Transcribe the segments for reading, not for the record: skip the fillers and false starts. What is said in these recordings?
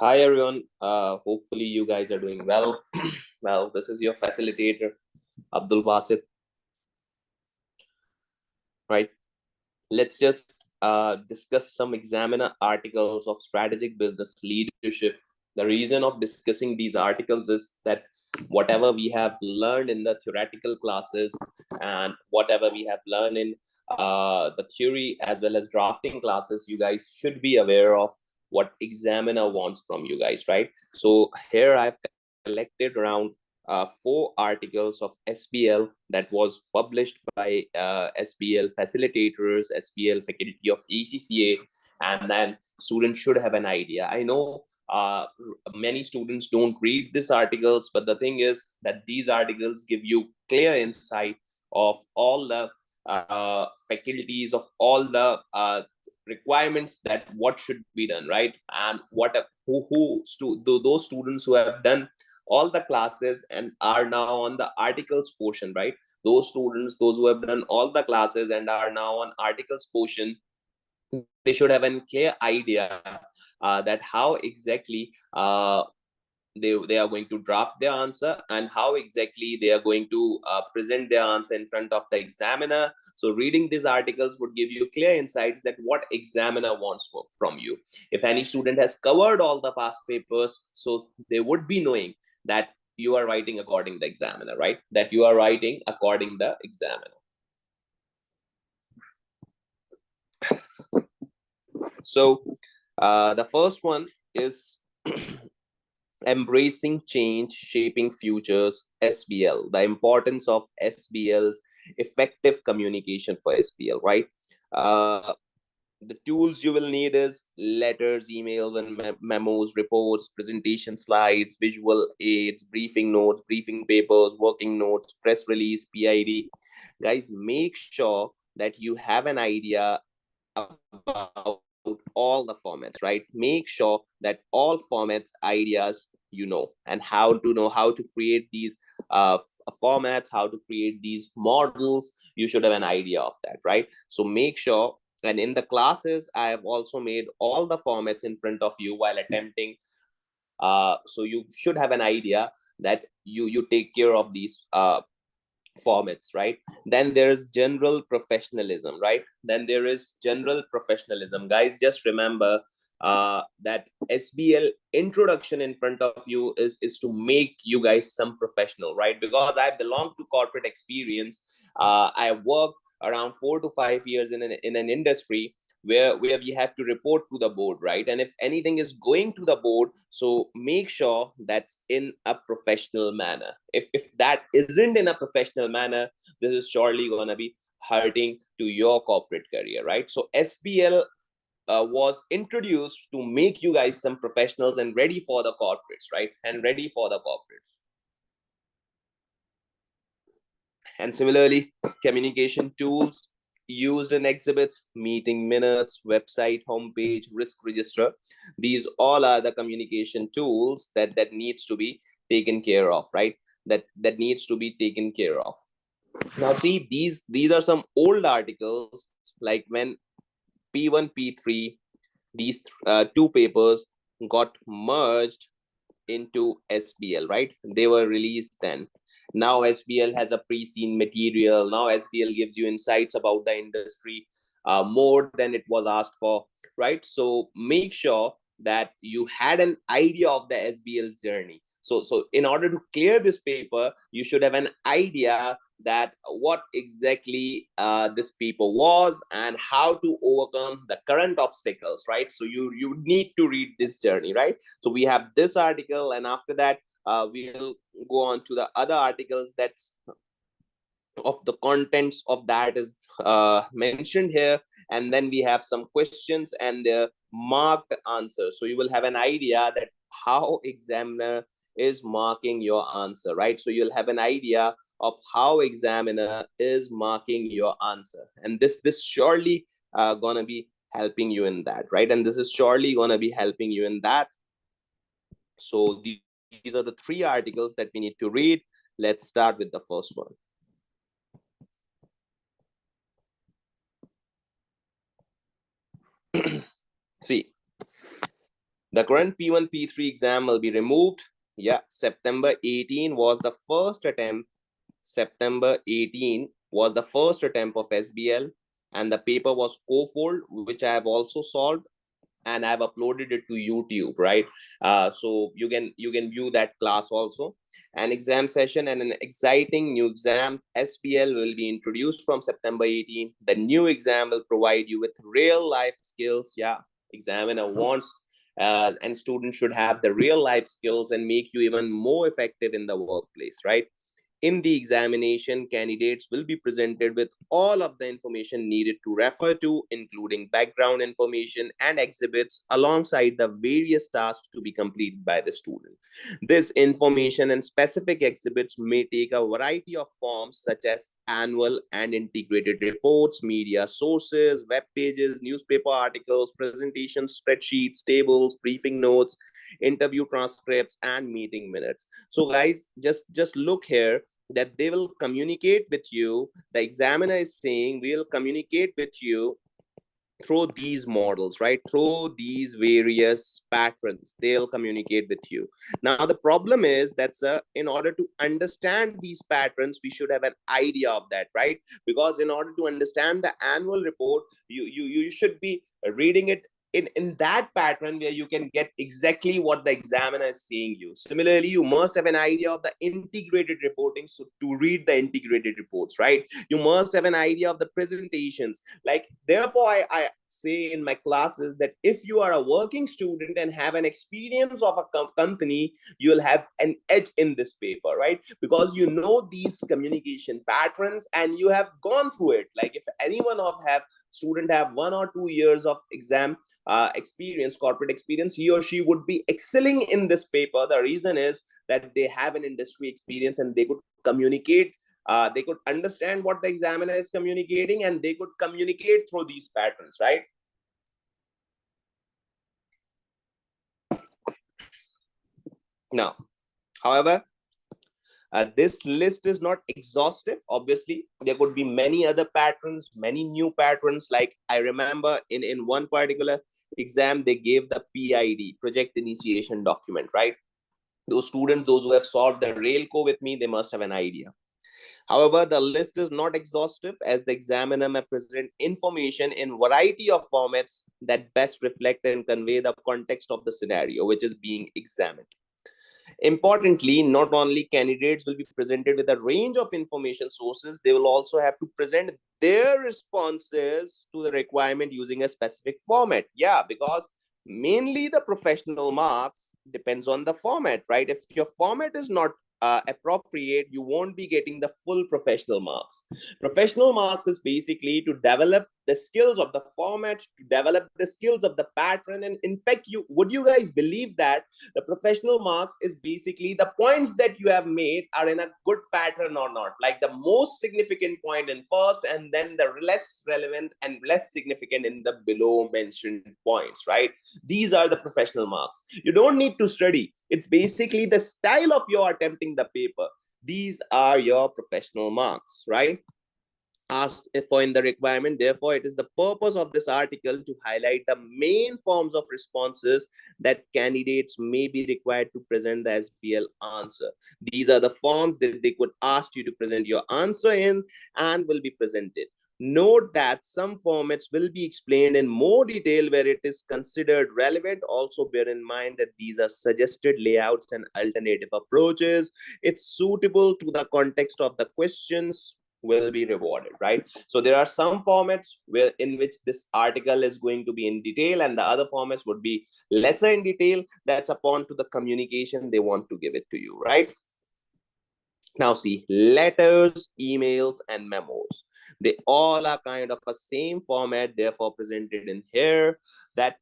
Hi everyone. Hopefully you guys are doing well. Well, this is your facilitator, Abdul Basit. Right. Let's just discuss some examiner articles of strategic business leadership. The reason of discussing these articles is that whatever we have learned in the theoretical classes and whatever we have learned in the theory as well as drafting classes, you guys should be aware of what examiner wants from you guys, right? So here I've collected around four articles of SBL that was published by SBL facilitators, SBL faculty of ECCA, and then students should have an idea. I know many students don't read these articles, but the thing is that these articles give you clear insight of all the faculties, of all the requirements that what should be done, right? And what those students who have done all the classes and are now on the articles portion, right? Those students, those who have done all the classes and are now on articles portion, they should have a clear idea that how exactly they are going to draft their answer and how exactly they are going to present their answer in front of the examiner. So reading these articles would give you clear insights that what examiner wants from you. If any student has covered all the past papers, so they would be knowing that you are writing according the examiner, right? That you are writing according the examiner. So the first one is embracing change, shaping futures, SBL, the importance of SBL's effective communication for SBL, right? The tools you will need is letters, emails, and memos, reports, presentation slides, visual aids, briefing notes, briefing papers, working notes, press release, PID. Guys, make sure that you have an idea about all the formats, right? Make sure that all formats, ideas, and how to create these formats, how to create these models. You should have an idea of that, right? So make sure. And in the classes, I have also made all the formats in front of you while attempting. So you should have an idea that you take care of these formats, right? Then there is general professionalism, right? Then there is general professionalism. Guys, just remember that SBL introduction in front of you is to make you guys some professional, right? Because I belong to corporate experience. I worked around 4 to 5 years in an industry where we have to report to the board, right? And if anything is going to the board, so make sure that's in a professional manner. If that isn't in a professional manner, this is surely going to be hurting to your corporate career, right? So SBL was introduced to make you guys some professionals and ready for the corporates, right? And ready for the corporates. And similarly, communication tools used in exhibits, meeting minutes, website, homepage, risk register. These all are the communication tools that needs to be taken care of, right? That needs to be taken care of. Now, see, these are some old articles, like when P1, P3, these two papers got merged into SBL, right? They were released then. Now SBL has a pre-seen material. Now SBL gives you insights about the industry more than it was asked for, right? So make sure that you had an idea of the SBL's journey. So in order to clear this paper, you should have an idea that what exactly this paper was and how to overcome the current obstacles, right? So you need to read this journey, right? So we have this article, and after that, we'll go on to the other articles that's of the contents of that is mentioned here, and then we have some questions and the marked answers. So you will have an idea that how examiner is marking your answer, right? So you'll have an idea of how examiner is marking your answer, and this surely gonna be helping you in that, right? And this is surely gonna be helping you in that. So these are the three articles that we need to read. Let's start with the first one. See, The current P1, P3 exam will be removed. Yeah, September 18 was the first attempt. September 18 was the first attempt of SBL, and the paper was co-fold, which I have also solved, and I've uploaded it to YouTube, right? So you can view that class also. An exam session and an exciting new exam SPL will be introduced from September 18. The new exam will provide you with real life skills. Yeah, examiner wants and students should have the real life skills and make you even more effective in the workplace, right? In the examination, candidates will be presented with all of the information needed to refer to, including background information and exhibits, alongside the various tasks to be completed by the student. This information and specific exhibits may take a variety of forms, such as annual and integrated reports, media sources, web pages, newspaper articles, presentations, spreadsheets, tables, briefing notes, interview transcripts, and meeting minutes. So guys, just look here, that they will communicate with you. The examiner is saying we'll communicate with you through these models, right? Through these various patterns, they'll communicate with you. Now, the problem is that, in order to understand these patterns, we should have an idea of that, right? Because in order to understand the annual report, you should be reading it in that pattern where you can get exactly what the examiner is saying you. Similarly, you must have an idea of the integrated reporting, so to read the integrated reports, right? You must have an idea of the presentations. Like, therefore, I say in my classes that if you are a working student and have an experience of a company, you'll have an edge in this paper, right? Because you know these communication patterns and you have gone through it. Like, if anyone of have student have 1 or 2 years of exam experience, corporate experience, he or she would be excelling in this paper. The reason is that they have an industry experience and they could communicate, they could understand what the examiner is communicating, and they could communicate through these patterns, right? Now, however, this list is not exhaustive. Obviously, there could be many other patterns, many new patterns. Like, I remember in one particular exam, they gave the PID, project initiation document, right? Those students, those who have solved the Railco with me, they must have an idea. However, the list is not exhaustive, as the examiner may present information in variety of formats that best reflect and convey the context of the scenario which is being examined. Importantly, not only candidates will be presented with a range of information sources, they will also have to present their responses to the requirement using a specific format. Yeah, because mainly the professional marks depends on the format, right? If your format is not appropriate, you won't be getting the full professional marks. Professional marks is basically to develop the skills of the format, to develop the skills of the pattern. And in fact, you would you guys believe that the professional marks is basically the points that you have made are in a good pattern or not, like the most significant point in first, and then the less relevant and less significant in the below mentioned points, right? These are the professional marks. You don't need to study. It's basically the style of your attempting the paper. These are your professional marks, right? Asked for in the requirement. Therefore, it is the purpose of this article to highlight the main forms of responses that candidates may be required to present the SBL answer. These are the forms that they could ask you to present your answer in and will be presented. Note that some formats will be explained in more detail where it is considered relevant. Also, bear in mind that these are suggested layouts and alternative approaches. It's suitable to the context of the questions will be rewarded, right? So there are some formats where in which this article is going to be in detail, and the other formats would be lesser in detail. That's upon to the communication they want to give it to you, right? Now see, letters, emails, and memos. They all are kind of a same format, therefore presented in here. That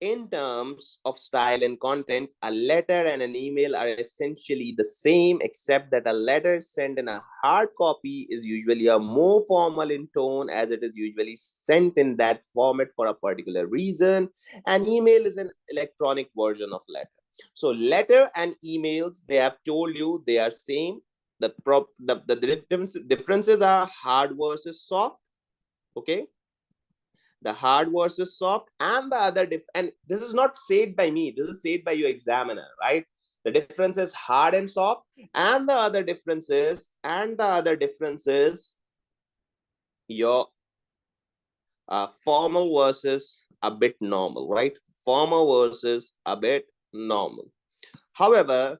in terms of style and content, a letter and an email are essentially the same, except that a letter sent in a hard copy is usually a more formal in tone, as it is usually sent in that format for a particular reason. An email is an electronic version of letter. So letter and emails, they have told you they are same. The differences are hard versus soft. Okay. the hard versus soft, and the other and this is not said by me, this is said by your examiner, right? The difference is hard and soft, and the other difference is your formal versus a bit normal, right? Formal versus a bit normal. However,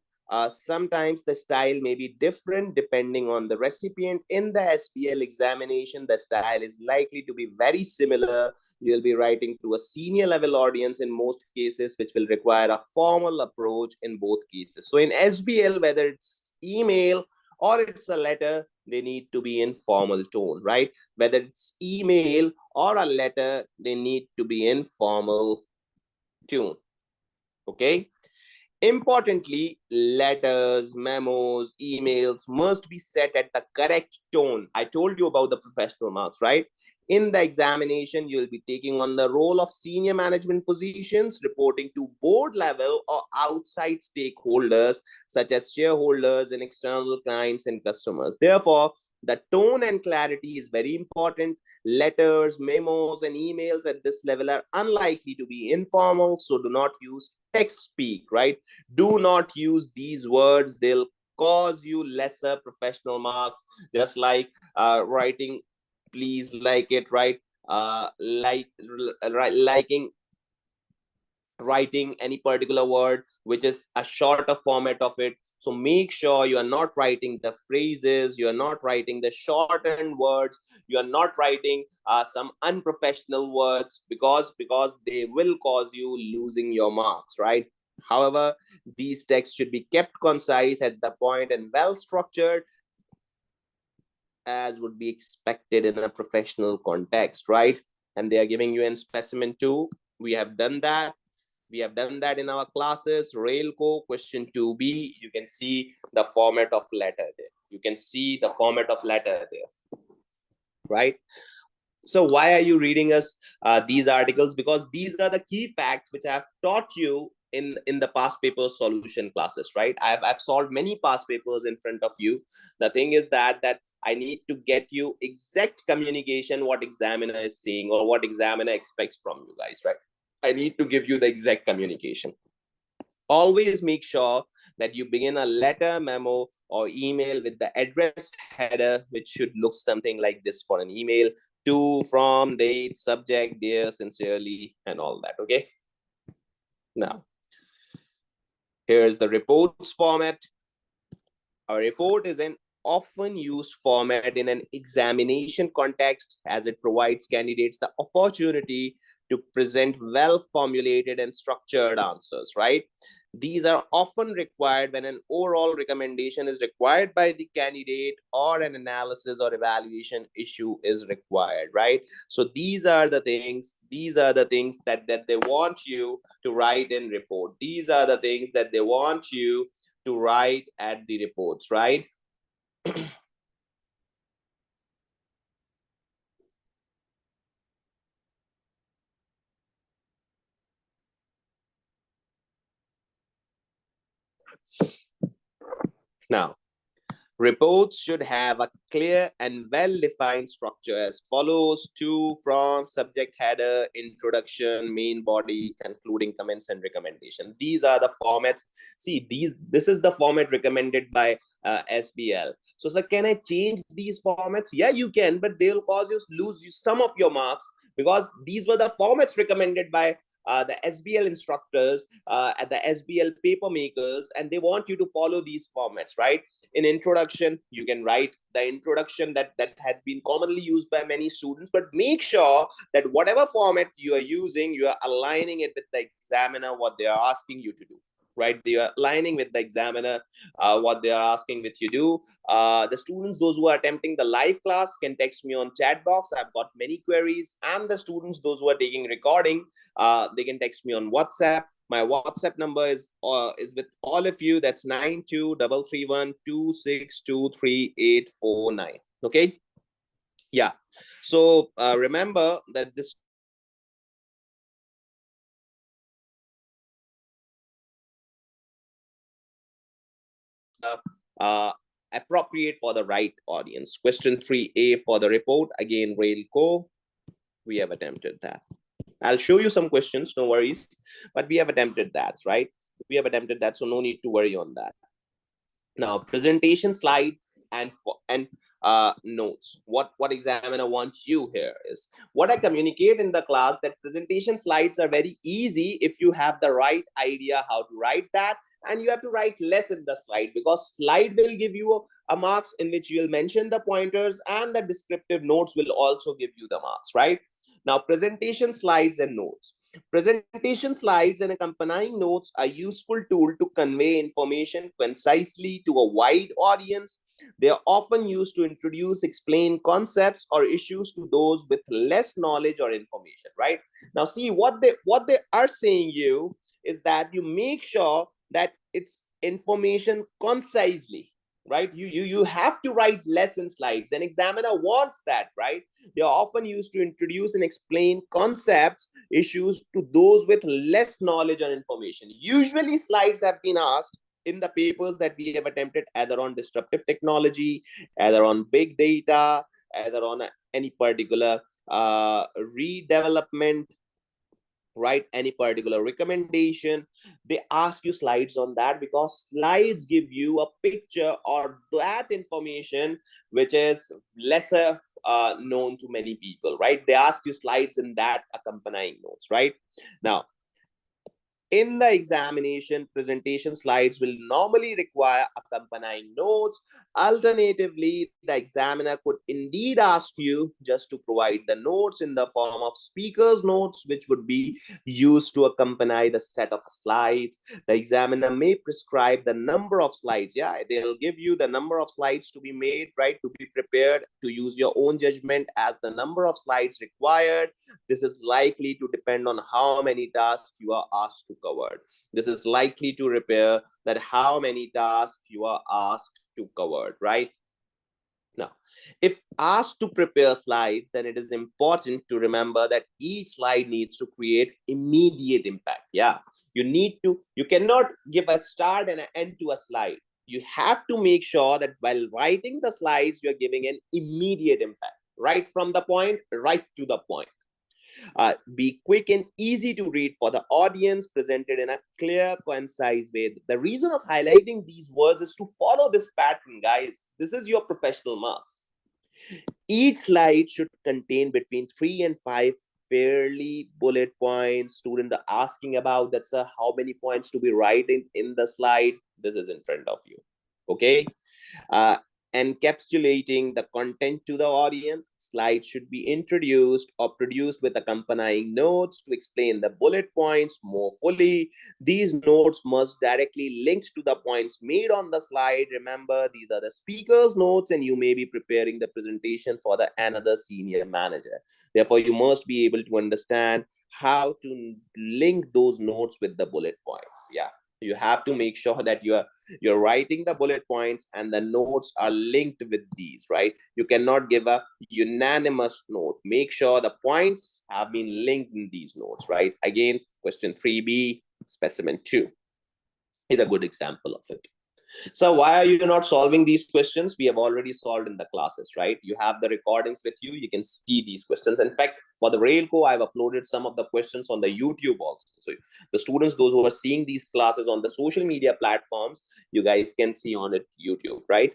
sometimes the style may be different depending on the recipient. In the SBL examination, the style is likely to be very similar. You'll be writing to a senior level audience in most cases, which will require a formal approach in both cases. So in SBL, whether it's email or it's a letter, they need to be in formal tone, right? Whether it's email or a letter, they need to be in formal tune. Okay. Importantly, letters, memos, emails must be set at the correct tone. I told you about the professional marks, right? In the examination, you'll be taking on the role of senior management positions, reporting to board level or outside stakeholders, such as shareholders and external clients and customers. Therefore, the tone and clarity is very important. Letters, memos, and emails at this level are unlikely to be informal, so do not use text speak, right? Do not use these words, they'll cause you lesser professional marks, just like writing please like it, right? Liking, writing any particular word which is a shorter format of it. So make sure you are not writing the phrases, you are not writing the shortened words, you are not writing some unprofessional words, because they will cause you losing your marks, right? However, these texts should be kept concise, at the point, and well structured, as would be expected in a professional context, right? And they are giving you in specimen 2. We have done that. We have done that in our classes. Railco question 2b, you can see the format of letter there. You can see the format of letter there, right? So why are you reading us these articles? Because these are the key facts which I have taught you in the past paper solution classes, right? I've solved many past papers in front of you. The thing is that I need to get you exact communication, what examiner is saying or what examiner expects from you guys, right? I need to give you the exact communication. Always make sure that you begin a letter, memo, or email with the address header, which should look something like this for an email: to, from, date, subject, dear, sincerely, and all that. Okay. Now, here's the reports format. A report is an often used format in an examination context, as it provides candidates the opportunity to present well formulated and structured answers, right? These are often required when an overall recommendation is required by the candidate, or an analysis or evaluation issue is required, right? So these are the things that they want you to write in report. These are the things that they want you to write at the reports, right? Now, reports should have a clear and well-defined structure as follows: to, from, subject header, introduction, main body, concluding comments, and recommendation. These are the formats. See, this is the format recommended by SBL. So, sir, can I change these formats? Yeah, you can, but they'll cause you lose some of your marks, because these were the formats recommended by the SBL instructors, at the SBL paper makers, and they want you to follow these formats, right? In introduction, you can write the introduction that has been commonly used by many students, but make sure that whatever format you are using, you are aligning it with the examiner, what they are asking you to do, right? They are aligning with the examiner what they are asking with you do. The students, those who are attempting the live class, can text me on chat box. I've got many queries. And the students, those who are taking recording, they can text me on WhatsApp. My WhatsApp number is with all of you. That's 923312623849. Okay. Yeah. So remember that this uh, appropriate for the right audience. Question 3A for the report, again, Railco. We have attempted that. I'll show you some questions, no worries. But we have attempted that, right? We have attempted that, so no need to worry on that. Now, presentation slide and notes. What examiner wants you here is what I communicate in the class, that presentation slides are very easy if you have the right idea how to write that, and you have to write less in the slide, because slide will give you a marks in which you'll mention the pointers, and the descriptive notes will also give you the marks, right? Now, presentation slides and notes. Presentation slides and accompanying notes are useful tool to convey information concisely to a wide audience. They are often used to introduce, explain concepts or issues to those with less knowledge or information, right? Now, see what they are saying you is that you make sure that it's information concisely, right? You have to write less in slides. An examiner wants that, right? They are often used to introduce and explain concepts, issues to those with less knowledge or information. Usually, slides have been asked in the papers that we have attempted, either on disruptive technology, either on big data, either on any particular redevelopment, right? Any particular recommendation. They ask you slides on that, because slides give you a picture or that information which is lesser known to many people, right? They ask you slides in that accompanying notes, right? Now, in the examination, presentation slides will normally require accompanying notes. Alternatively, the examiner could indeed ask you just to provide the notes in the form of speaker's notes, which would be used to accompany the set of slides. The examiner may prescribe the number of slides. Yeah, they'll give you the number of slides to be made, right? To be prepared, to use your own judgment as the number of slides required. This is likely to depend on how many tasks you are asked to cover. This is likely to repair that how many tasks you are asked to cover, right? Now, if asked to prepare a slide, then it is important to remember that each slide needs to create immediate impact. Yeah, you cannot give a start and an end to a slide. You have to make sure that while writing the slides, you're giving an immediate impact, right from the point, right to the point. Be quick and easy to read for the audience, presented in a clear, concise way. The reason of highlighting these words is to follow this pattern, guys. This is your professional marks. Each slide should contain between 3 and 5 fairly bullet points. Students are asking about that, sir, how many points to be writing in the slide? This is in front of you. Okay. Uh, Encapsulating the content to the audience, slides should be introduced or produced with accompanying notes to explain the bullet points more fully. These notes must directly link to the points made on the slide. Remember, these are the speaker's notes, and you may be preparing the presentation for the another senior manager. Therefore, you must be able to understand how to link those notes with the bullet points. Yeah, you have to make sure that you're writing the bullet points and the notes are linked with these, right? You cannot give a unanimous note. Make sure the points have been linked in these notes, right? Again, question 3B, specimen 2 is a good example of it. So why are you not solving these questions? We have already solved in the classes, right? You have the recordings with you. You can see these questions. In fact, for the Railco, I've uploaded some of the questions on the YouTube also. So the students, those who are seeing these classes on the social media platforms, you guys can see on it YouTube, right?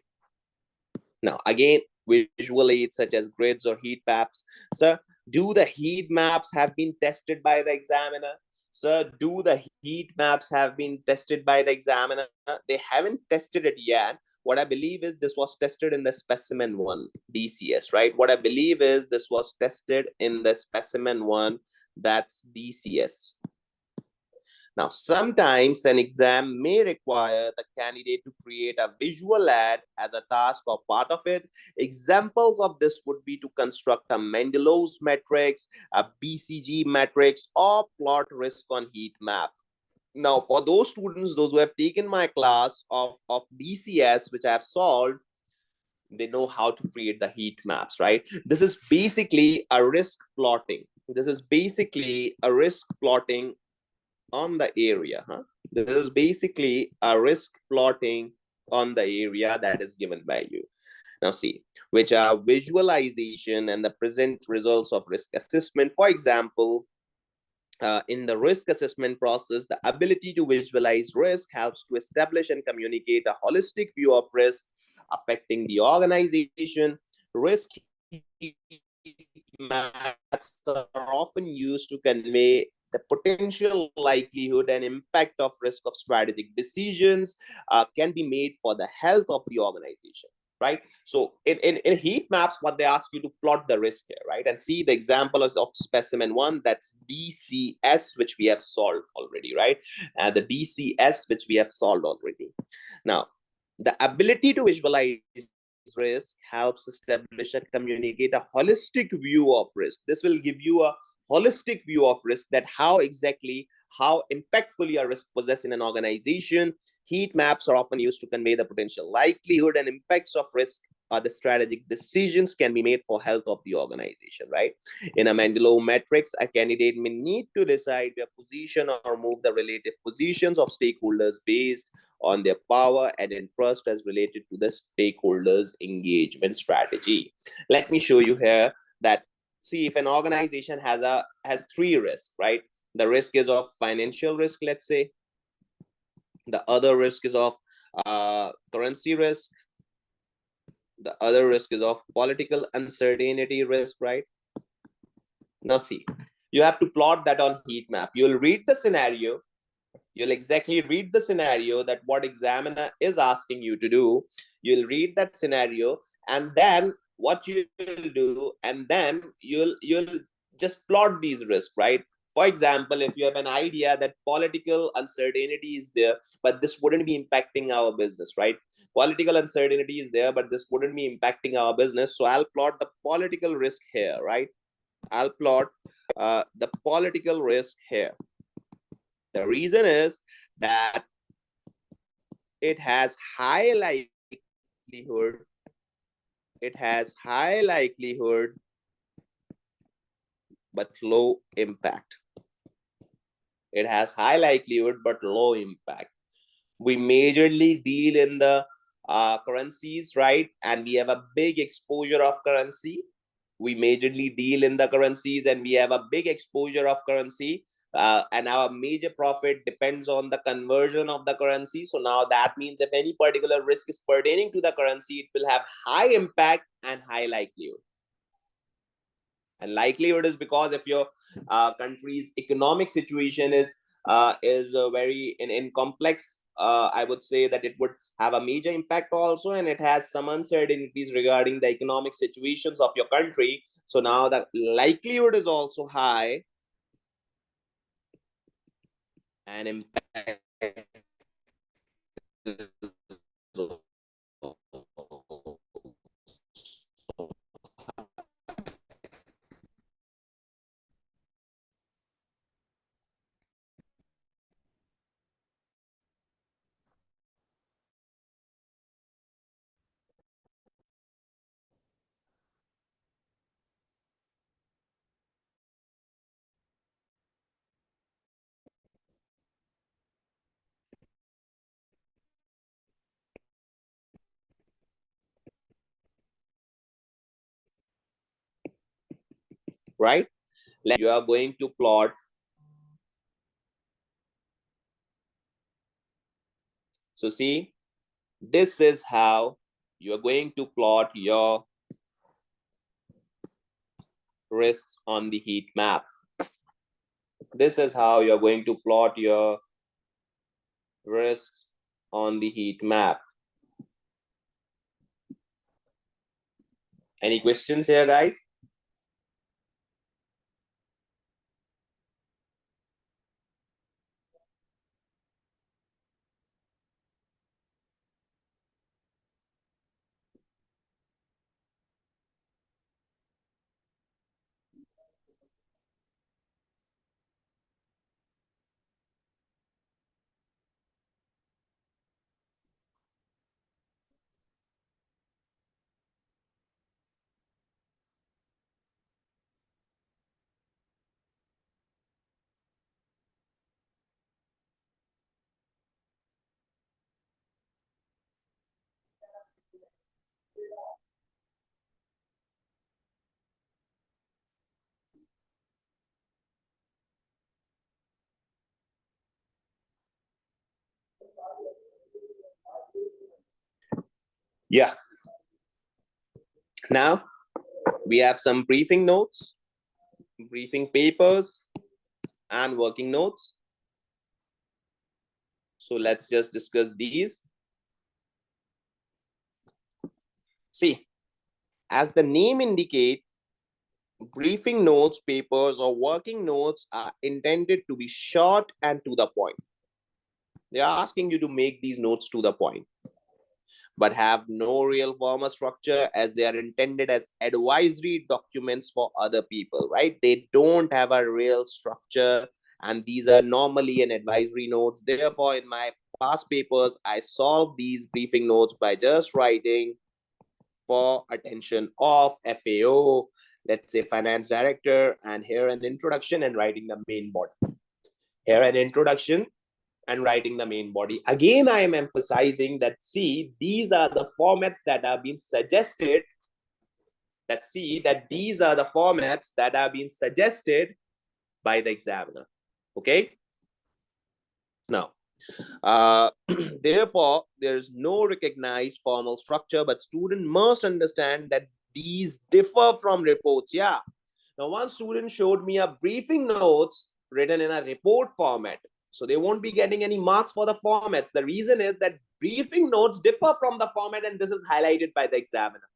Now, again, visual aids such as grids or heat maps. So do the heat maps have been tested by the examiner? Sir, do the heat maps have been tested by the examiner? They haven't tested it yet. What I believe is this was tested in the specimen 1 DCS, right? What I believe is this was tested in the specimen 1, that's DCS. Now, sometimes an exam may require the candidate to create a visual ad as a task or part of it. Examples of this would be to construct a Mendelow's matrix, a BCG matrix, or plot risk on heat map. Now, for those students, those who have taken my class of DCS, which I have solved, they know how to create the heat maps, right? This is basically a risk plotting. This is basically a risk plotting on the area. This is basically a risk plotting on the area that is given by you. Now see, which are visualization and the present results of risk assessment. For example, in the risk assessment process, the ability to visualize risk helps to establish and communicate a holistic view of risk affecting the organization. Risk maps are often used to convey the potential likelihood and impact of risk of strategic decisions can be made for the health of the organization, right? So in heat maps, what they ask you to plot the risk here, right? And see the example of specimen one, that's DCS, which we have solved already, right? And the DCS, which we have solved already. Now, the ability to visualize risk helps establish and communicate a holistic view of risk. This will give you a holistic view of risk, that how exactly, how impactfully a risk possess in an organization. Heat maps are often used to convey the potential likelihood and impacts of risk. The strategic decisions can be made for health of the organization, right? In a Mendelov matrix, a candidate may need to decide their position or move the relative positions of stakeholders based on their power and interest as related to the stakeholders engagement strategy. Let me show you here that, see, if an organization has three risks, right? The risk is of financial risk, let's say. The other risk is of currency risk. The other risk is of political uncertainty risk, right? Now see, you have to plot that on heat map. You'll read the scenario. You'll exactly read the scenario that what examiner is asking you to do. You'll read that scenario, and then what you'll do, and then you'll just plot these risks, right? For example, if you have an idea that political uncertainty is there, but this wouldn't be impacting our business, right? Political uncertainty is there, but this wouldn't be impacting our business. So I'll plot the political risk here, right? I'll plot the political risk here. The reason is that it has high likelihood, it has high likelihood, but low impact. It has high likelihood, but low impact. We majorly deal in the currencies, right? And we have a big exposure of currency. We majorly deal in the currencies, and we have a big exposure of currency. And our major profit depends on the conversion of the currency. So now that means if any particular risk is pertaining to the currency, it will have high impact and high likelihood. And likelihood is because if your country's economic situation is very in complex, I would say that it would have a major impact also, and it has some uncertainties regarding the economic situations of your country. So now the likelihood is also high, and impact is right. You are going to plot. So see, this is how you are going to plot your risks on the heat map. This is how you're going to plot your risks on the heat map. Any questions here, guys? Yeah. Now we have some briefing notes, briefing papers, and working notes. So let's just discuss these. See, as the name indicates, briefing notes, papers, or working notes are intended to be short and to the point. They are asking you to make these notes to the point, but have no real formal structure, as they are intended as advisory documents for other people, right? They don't have a real structure, and these are normally an advisory notes. Therefore, in my past papers, I solved these briefing notes by just writing for attention of FAO, let's say finance director, and here an introduction and writing the main body. Here an introduction and writing the main body. Again, I am emphasizing that, see, these are the formats that are being suggested. These are the formats that are being suggested by the examiner. Okay. Now, therefore, there is no recognized formal structure, but student must understand that these differ from reports. Yeah. Now, one student showed me a briefing notes written in a report format. So they won't be getting any marks for the formats. The reason is that briefing notes differ from the format, and this is highlighted by the examiner.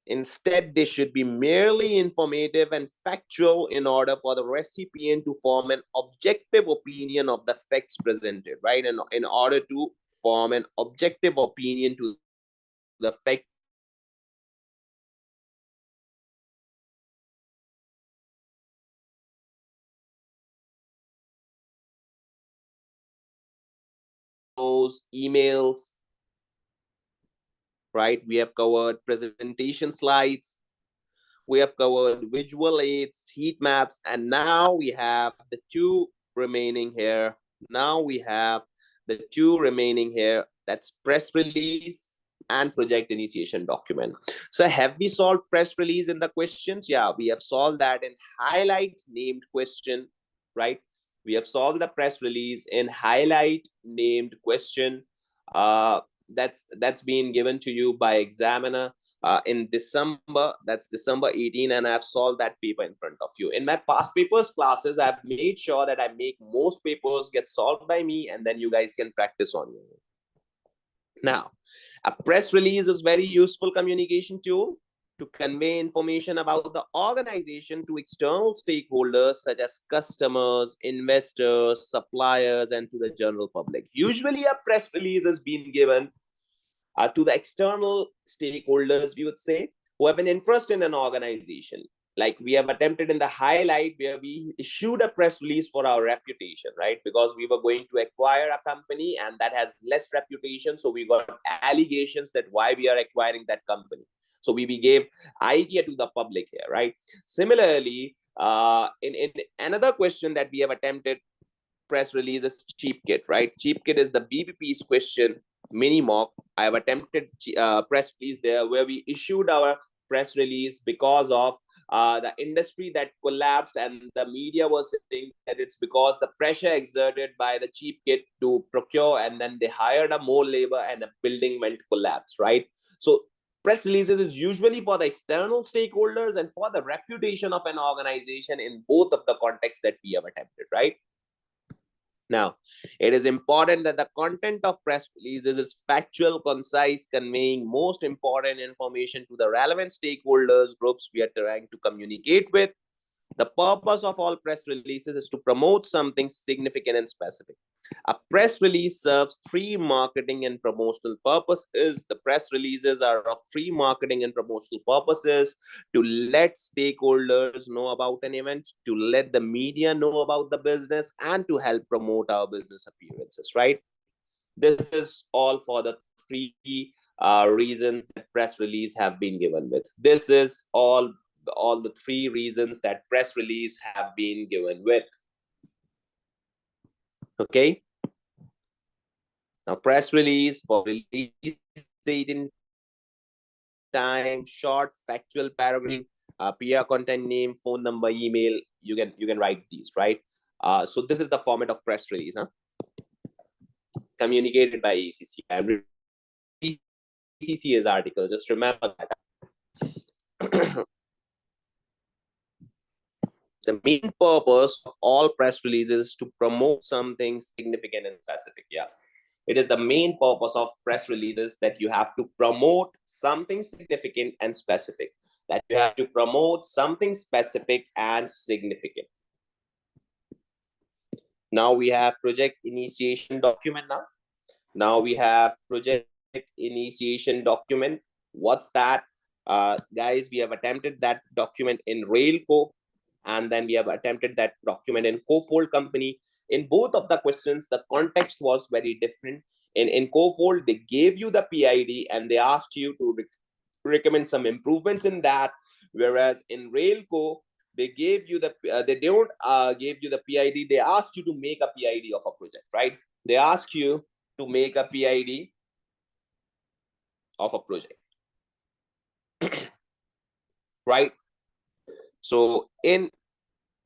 Instead, they should be merely informative and factual in order for the recipient to form an objective opinion of the facts presented, right? And in order to form an objective opinion to the fact emails, right? We have covered presentation slides, we have covered visual aids, heat maps, and now we have the two remaining here. That's press release and project initiation document. So have we solved press release in the questions? Yeah, we have solved that in highlight named question, right? We have solved the press release in highlight named question. That's been given to you by examiner in December. That's December 18, and I've solved that paper in front of you. In my past papers classes, I've made sure that I make most papers get solved by me, and then you guys can practice on your own. Now, a press release is very useful communication tool to convey information about the organization to external stakeholders such as customers, investors, suppliers, and to the general public. Usually, a press release is being given to the external stakeholders, we would say, who have an interest in an organization. Like we have attempted in the highlight where we issued a press release for our reputation, right? Because we were going to acquire a company and that has less reputation. So we got allegations that why we are acquiring that company. So we gave idea to the public here, right? Similarly, in another question that we have attempted press release is cheap kit, right? Cheap kit is the BBP's question mini mock. I have attempted press release there where we issued our press release because of the industry that collapsed, and the media was saying that it's because the pressure exerted by the cheap kit to procure, and then they hired a more labor and the building went collapse, right? So press releases is usually for the external stakeholders and for the reputation of an organization in both of the contexts that we have attempted, right? Now, it is important that the content of press releases is factual, concise, conveying most important information to the relevant stakeholders groups we are trying to communicate with. The purpose of all press releases is to promote something significant and specific. A press release serves three marketing and promotional purposes. The press releases are of three marketing and promotional purposes: to let stakeholders know about an event, to let the media know about the business, and to help promote our business appearances, right? This is all for the three reasons that press release have been given with. This is all the three reasons that press release have been given with. Okay. Now, press release for release date in time, short, factual paragraph, PR content name, phone number, email. You can write these, right? So this is the format of press release, huh? communicated by ACC. I'm reading ACC's article. Just remember that. The main purpose of all press releases is to promote something significant and specific. Yeah. It is the main purpose of press releases that you have to promote something significant and specific. That you have to promote something specific and significant. Now we have project initiation document now. Now we have project initiation document. What's that? Guys, we have attempted that document in Railco, and then we have attempted that document in Cofold company. In both of the questions, the context was very different. In Cofold, they gave you the PID and they asked you to recommend some improvements in that. Whereas in Railco, they gave you the they don't give you the PID. They asked you to make a PID of a project, right? They ask you to make a PID of a project, right? So in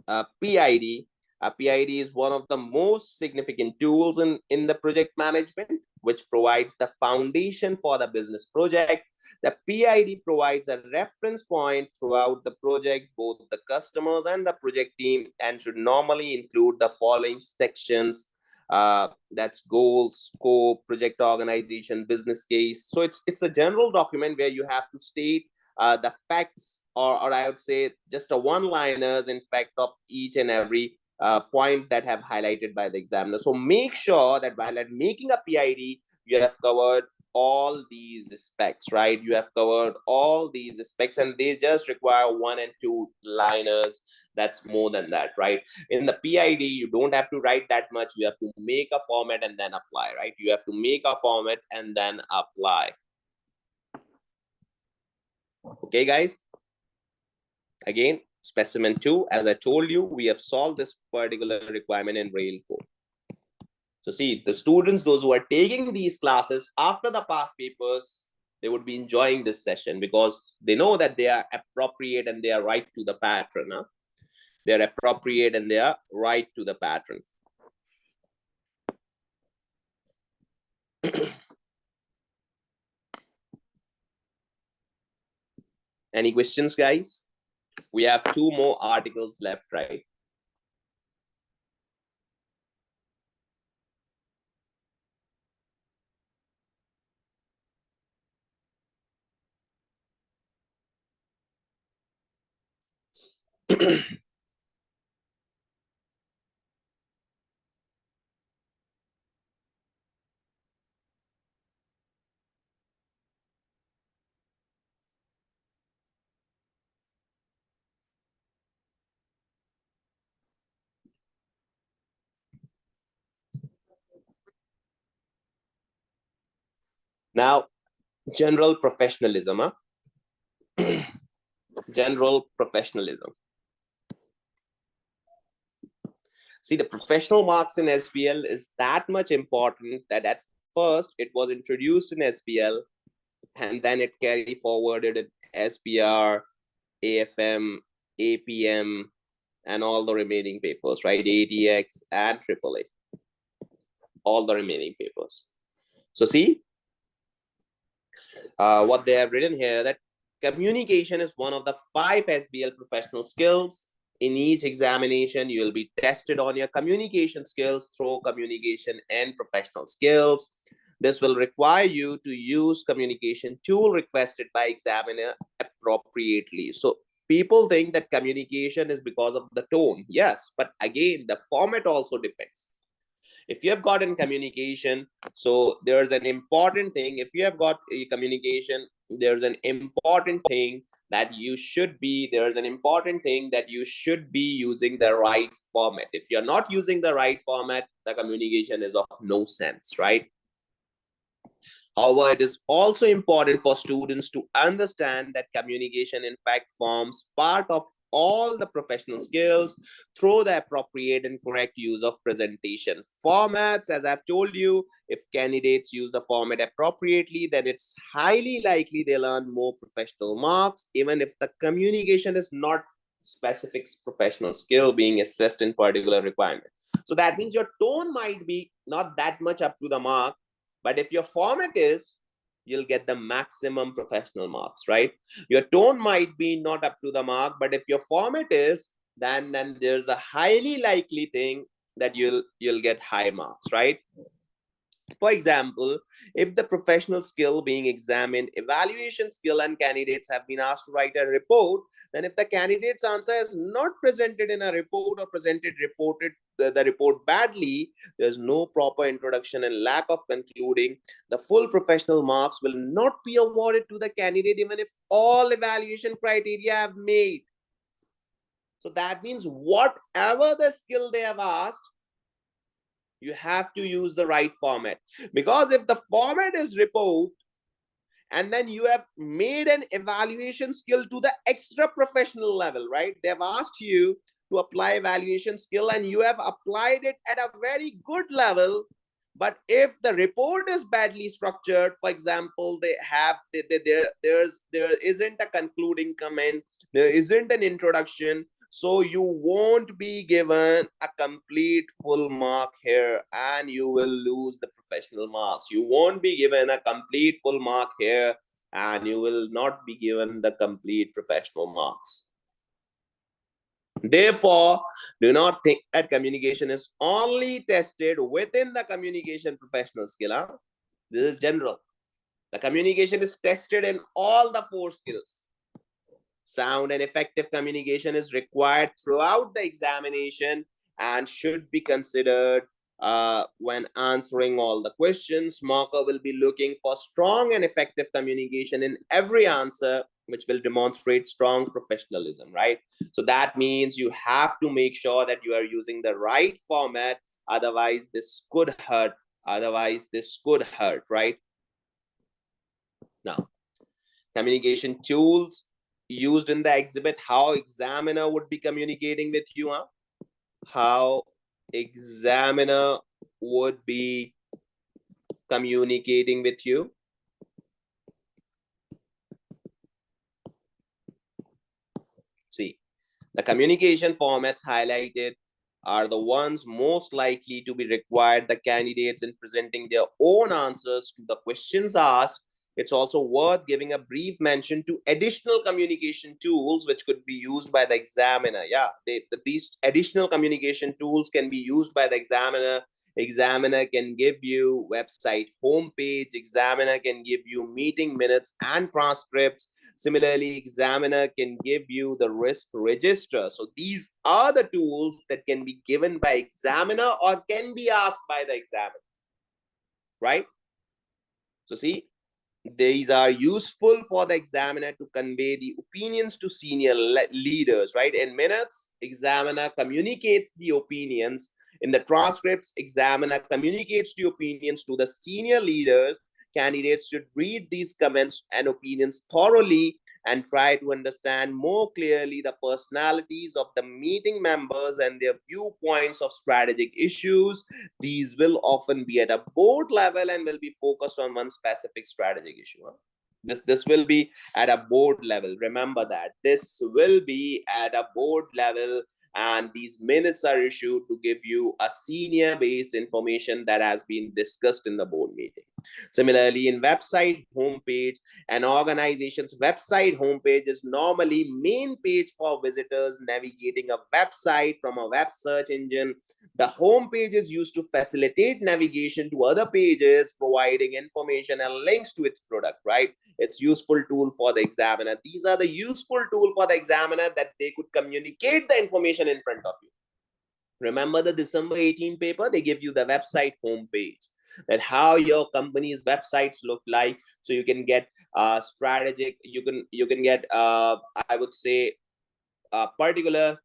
PID, a PID is one of the most significant tools in the project management, which provides the foundation for the business project. The PID provides a reference point throughout the project, both the customers and the project team, and should normally include the following sections. That's goals, scope, project organization, business case. So it's a general document where you have to state the facts, or I would say just a one-liners, in fact, of each and every point that have highlighted by the examiner. So make sure that while making a PID, you have covered all these specs, right? You have covered all these specs, and they just require 1 and 2 liners. That's more than that, right? In the PID, you don't have to write that much. You have to make a format and then apply, right? You have to make a format and then apply. Okay, guys. Again, specimen 2, as I told you, we have solved this particular requirement in Railco. So see, the students, those who are taking these classes after the past papers, they would be enjoying this session because they know that they are appropriate and they are right to the pattern. Huh? They are appropriate and they are right to the pattern. Any questions, guys? We have 2 more articles left, right? Now, general professionalism. Huh? General professionalism. See, the professional marks in SBL is that much important that at first it was introduced in SBL and then it carried forwarded in SPR, AFM, APM, and all the remaining papers, right? ATX and AAA, all the remaining papers. So see, what they have written here, that communication is one of the 5 SBL professional skills. In each examination, you will be tested on your communication skills through communication and professional skills. This will require you to use communication tool requested by examiner appropriately. So people think that communication is because of the tone. Yes, but again, the format also depends. If you have got in communication, so there's an important thing. If you have got a communication, there's an important thing that you should be, there's an important thing that you should be using the right format. If you're not using the right format, the communication is of no sense, right? However, it is also important for students to understand that communication, in fact, forms part of all the professional skills through the appropriate and correct use of presentation formats. As I've told you, if candidates use the format appropriately, then it's highly likely they'll earn more professional marks, even if the communication is not specific professional skill being assessed in particular requirement. So that means your tone might be not that much up to the mark, but if your format is, you'll get the maximum professional marks, right? Your tone might be not up to the mark, but if your format is, then there's a highly likely thing that you'll get high marks, right? For example, if the professional skill being examined, evaluation skill, and candidates have been asked to write a report, then if the candidate's answer is not presented in a report or reported the report badly, there's no proper introduction and lack of concluding, the full professional marks will not be awarded to the candidate even if all evaluation criteria have made. So that means whatever the skill they have asked, you have to use the right format. Because if the format is report and then you have made an evaluation skill to the extra professional level, right? They've asked you to apply evaluation skill and you have applied it at a very good level. But if the report is badly structured, for example, there isn't a concluding comment, there isn't an introduction, so you won't be given a complete full mark here and you will lose the professional marks. You won't be given a complete full mark here and you will not be given the complete professional marks. Therefore, do not think that communication is only tested within the communication professional skill. Huh? This is general. The communication is tested in all the 4 skills. Sound and effective communication is required throughout the examination and should be considered when answering all the questions. Marker will be looking for strong and effective communication in every answer, which will demonstrate strong professionalism, right? So that means you have to make sure that you are using the right format. Otherwise, this could hurt. Right? Now, communication tools used in the exhibit, how examiner would be communicating with you, huh? How examiner would be communicating with you. See, the communication formats highlighted are the ones most likely to be required the candidates in presenting their own answers to the questions asked. It's also worth giving a brief mention to additional communication tools which could be used by the examiner. Yeah, these additional communication tools can be used by the examiner. Examiner can give you website homepage. Examiner can give you meeting minutes and transcripts. Similarly, examiner can give you the risk register. So these are the tools that can be given by examiner or can be asked by the examiner, right? So see, these are useful for the examiner to convey the opinions to senior leaders, right? In minutes, examiner communicates the opinions. In the transcripts, examiner communicates the opinions to the senior leaders. Candidates should read these comments and opinions thoroughly and try to understand more clearly the personalities of the meeting members and their viewpoints of strategic issues. These will often be at a board level and will be focused on one specific strategic issue. This will be at a board level. Remember that. This will be at a board level, and these minutes are issued to give you a senior based information that has been discussed in the board meeting. Similarly, in website homepage, an organization's website homepage is normally main page for visitors navigating a website from a web search engine. The homepage is used to facilitate navigation to other pages, providing information and links to its product, right? It's useful tool for the examiner. These are the useful tool for the examiner that they could communicate the information in front of you. Remember the December 18 paper? They give you the website homepage, that how your company's websites look like, so you can get strategic, you can get I would say particular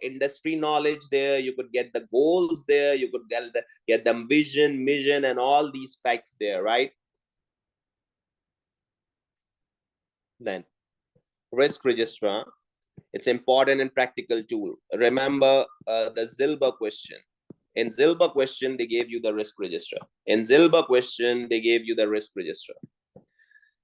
industry knowledge there. You could get the goals there, you could get them vision, mission, and all these facts there, right? Then risk register, it's important and practical tool. Remember the Zilber question. In Zilber question, they gave you the risk register. In Zilber question, they gave you the risk register.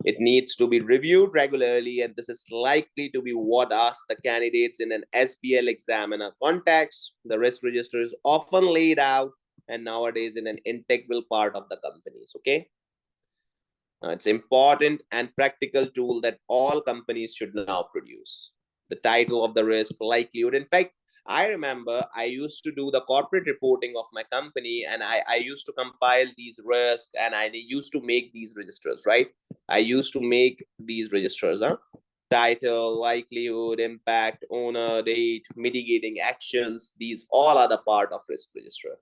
It needs to be reviewed regularly, and this is likely to be what asked the candidates in an SBL exam in a context. The risk register is often laid out and nowadays in an integral part of the companies. Okay. It's important and practical tool that all companies should now produce. The title of the risk likelihood. In fact, I remember I used to do the corporate reporting of my company, and I used to compile these risks, and I used to make these registers, right? I used to make these registers, title, likelihood, impact, owner, date, mitigating actions. These all are the part of risk register.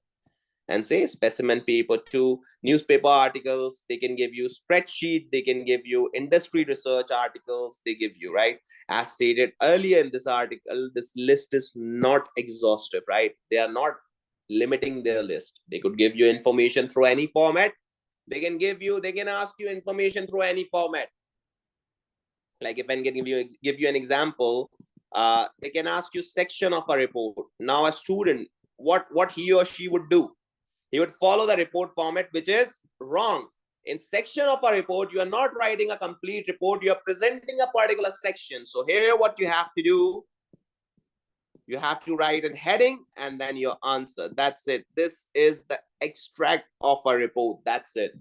And say specimen paper too, newspaper articles, they can give you spreadsheet, they can give you industry research articles, they give you, right? As stated earlier in this article, this list is not exhaustive, right? They are not limiting their list. They could give you information through any format. They can ask you information through any format. Like if I can give you an example, they can ask you section of a report. Now a student, what he or she would do, he would follow the report format, which is wrong. In section of a report, you are not writing a complete report, you are presenting a particular section. So here what you have to do, you have to write a heading and then your answer. That's it. This is the extract of a report. That's it.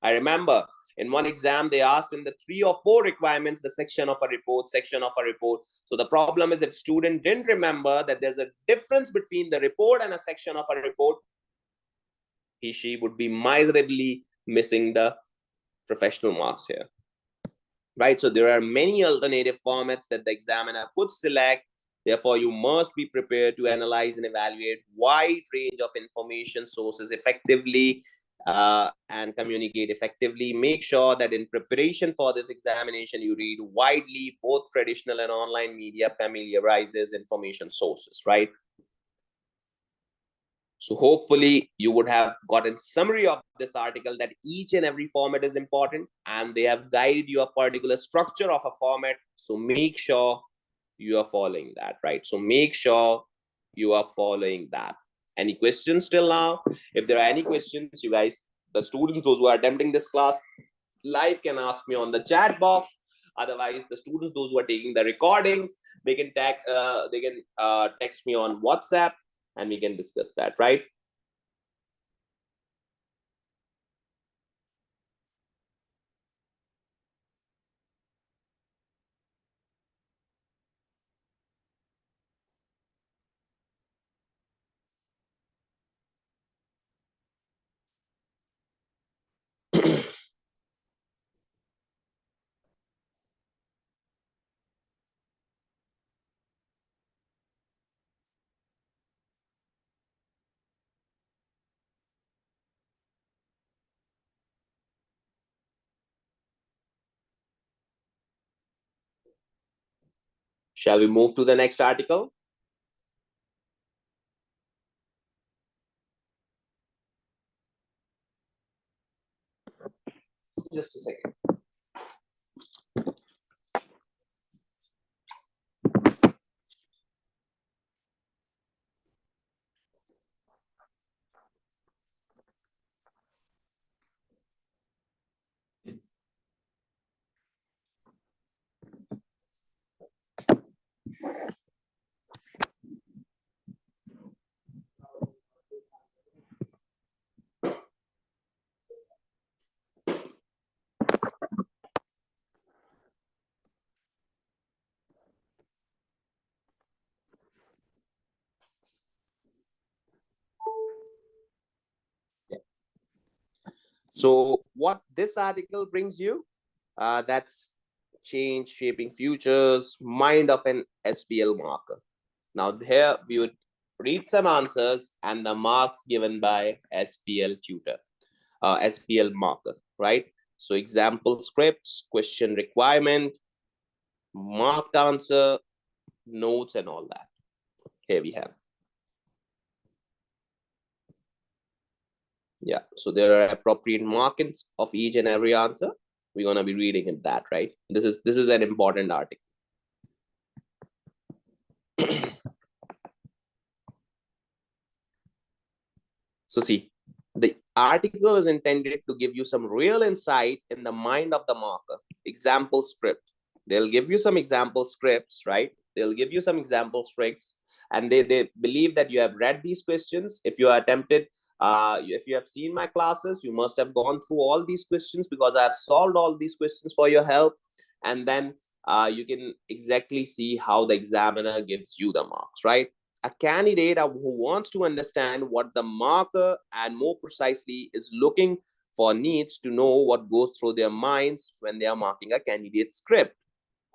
I remember in one exam, they asked in the 3 or 4 requirements, the section of a report, section of a report. So the problem is if student didn't remember that there's a difference between the report and a section of a report, she would be miserably missing the professional marks here, right? So there are many alternative formats that the examiner could select. Therefore, you must be prepared to analyze and evaluate wide range of information sources effectively and communicate effectively. Make sure that in preparation for this examination, you read widely, both traditional and online media familiarizes information sources, right? So hopefully you would have gotten summary of this article that each and every format is important and they have guided you a particular structure of a format. So make sure you are following that, right? So make sure you are following that. Any questions till now? If there are any questions, you guys, the students, those who are attempting this class live can ask me on the chat box. Otherwise, the students, those who are taking the recordings, they can text me on WhatsApp and we can discuss that, right? Shall we move to the next article? Just a second. So what this article brings you, that's change shaping futures, mind of an SBL marker. Now here we would read some answers and the marks given by SBL tutor, SBL marker, right? So example scripts, question requirement, marked answer, notes and all that. Here we have. Yeah, so there are appropriate markings of each and every answer. We're gonna be reading in that, right? This is an important article. So see, the article is intended to give you some real insight in the mind of the marker. Example script. They'll give you some example scripts, right? They'll give you some example scripts, and they believe that you have read these questions. If you are attempted, if you have seen my classes, you must have gone through all these questions, because I have solved all these questions for your help. And then you can exactly see how the examiner gives you the marks, right? A candidate who wants to understand what the marker and more precisely is looking for needs to know what goes through their minds when they are marking a candidate script.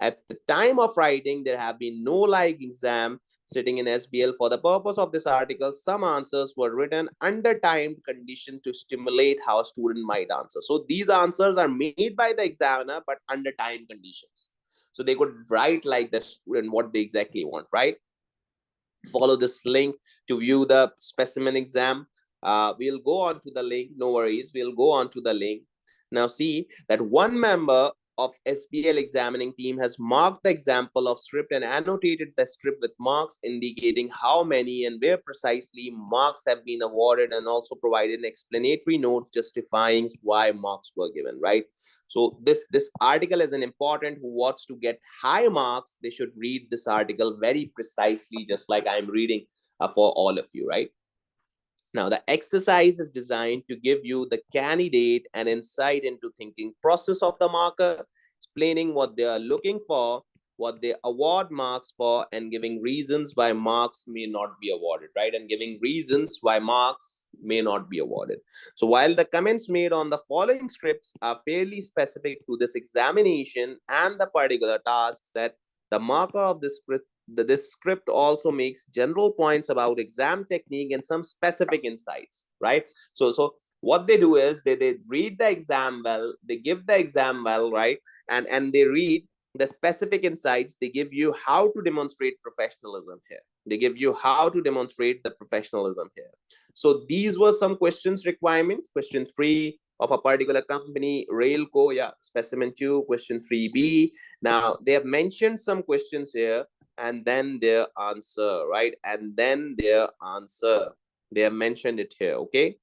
At the time of writing, there have been no live exam sitting in SBL. For the purpose of this article, some answers were written under timed condition to stimulate how a student might answer. So these answers are made by the examiner, but under time conditions. So they could write like the student what they exactly want, right? Follow this link to view the specimen exam. We'll go on to the link, no worries, we'll go on to the link. Now see that one member of SBL examining team has marked the example of script and annotated the script with marks indicating how many and where precisely marks have been awarded, and also provided an explanatory note justifying why marks were given, right? So this article is an important who wants to get high marks. They should read this article very precisely, just like I'm reading for all of you, right? Now, the exercise is designed to give you, the candidate, an insight into thinking process of the marker, explaining what they are looking for, what they award marks for, and giving reasons why marks may not be awarded, right? And giving reasons why marks may not be awarded. So while the comments made on the following scripts are fairly specific to this examination and the particular task set, the marker of this script also makes general points about exam technique and some specific insights, right? So what they do is they read the exam well, they give the exam well, right? And they read the specific insights. They give you how to demonstrate professionalism here. They give you how to demonstrate the professionalism here. So these were some questions requirement. Question 3 of a particular company, Railco, yeah, specimen 2, question 3B. Now they have mentioned some questions here, and then their answer, right? And then their answer. They have mentioned it here, okay?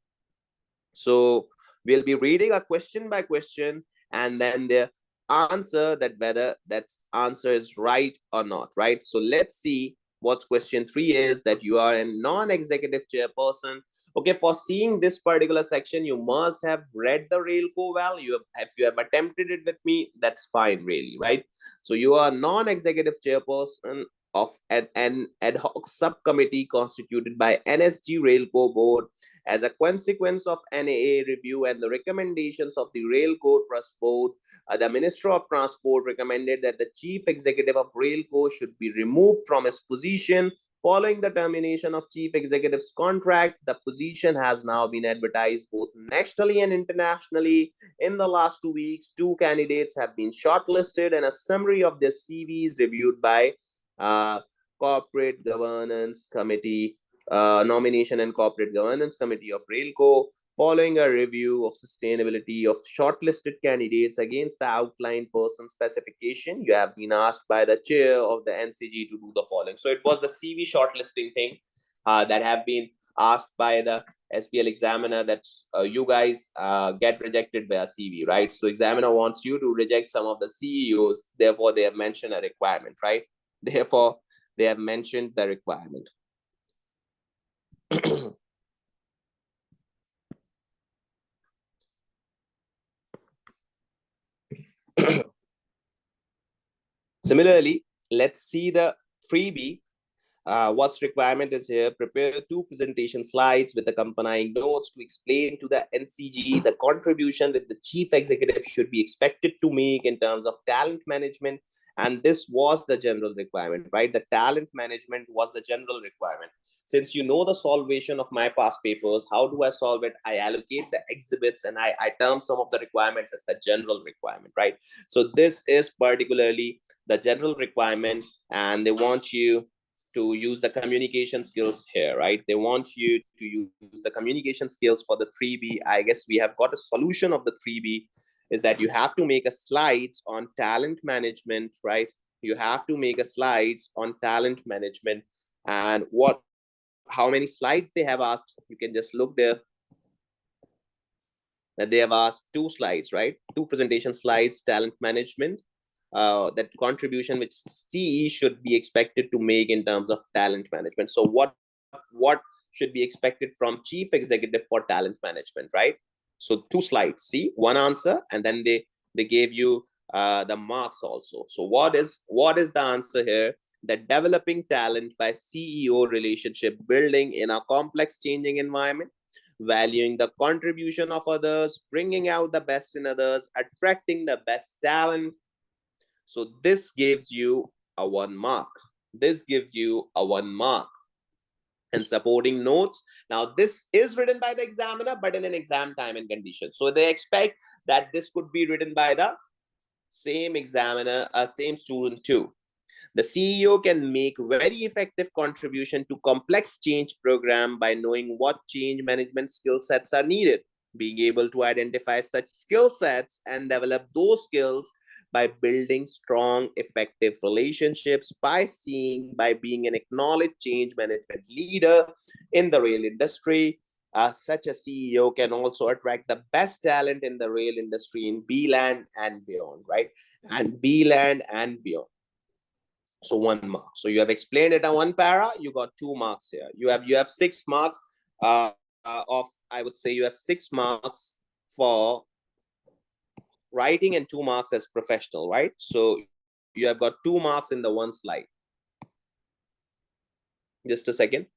So we'll be reading a question by question, and then their answer, that whether that answer is right or not, right? So let's see what question 3 is, that you are a non-executive chairperson. Okay, for seeing this particular section, you must have read the Railco well. If you have attempted it with me, that's fine, really, right? So you are a non-executive chairperson of an ad hoc subcommittee constituted by NSG Railco Board as a consequence of NAA review and the recommendations of the Railco Trust Board. The Minister of Transport recommended that the Chief Executive of Railco should be removed from his position. Following the termination of Chief Executive's contract, the position has now been advertised both nationally and internationally. In the last 2 weeks, 2 candidates have been shortlisted, and a summary of their CVs reviewed by Corporate Governance Committee, Nomination and Corporate Governance Committee of Railco. Following a review of sustainability of shortlisted candidates against the outlined person specification, you have been asked by the chair of the NCG to do the following. So it was the CV shortlisting thing that have been asked by the SBL examiner, that you guys get rejected by a CV, right? So examiner wants you to reject some of the CEOs. Therefore, they have mentioned a requirement, right? Therefore, they have mentioned the requirement. Similarly, let's see the freebie. What's requirement is here: prepare 2 presentation slides with accompanying notes to explain to the NCG the contribution that the chief executive should be expected to make in terms of talent management. And this was the general requirement, right? The talent management was the general requirement. Since you know the solvation of my past papers, how do I solve it? I allocate the exhibits, and I term some of the requirements as the general requirement, right? So this is particularly the general requirement, and they want you to use the communication skills here, right? They want you to use the communication skills for the 3B. I guess we have got a solution of the 3B, is that you have to make a slides on talent management, right? You have to make a slides on talent management. And how many slides they have asked, you can just look there. that they have asked two slides, right? Two presentation slides, talent management, that contribution which CE should be expected to make in terms of talent management. So what should be expected from chief executive for talent management, right? So two slides, see, one answer, and then they gave you the marks also. So what is the answer here? That developing talent by CEO relationship building in a complex changing environment, valuing the contribution of others, bringing out the best in others, attracting the best talent. So this gives you a 1 mark. This gives you a 1 mark. And supporting notes. Now, this is written by the examiner, but in an exam time and condition. So they expect that this could be written by the same examiner, same student too. The CEO can make very effective contribution to complex change program by knowing what change management skill sets are needed, being able to identify such skill sets and develop those skills by building strong, effective relationships, by being an acknowledged change management leader in the rail industry. Such a CEO can also attract the best talent in the rail industry in B land and beyond, right? And B land and beyond. So 1 mark. So you have explained it in one para, you got 2 marks here. You have 6 marks of, I would say you have 6 marks for writing and 2 marks as professional, right? So you have got 2 marks in the one slide. Just a second.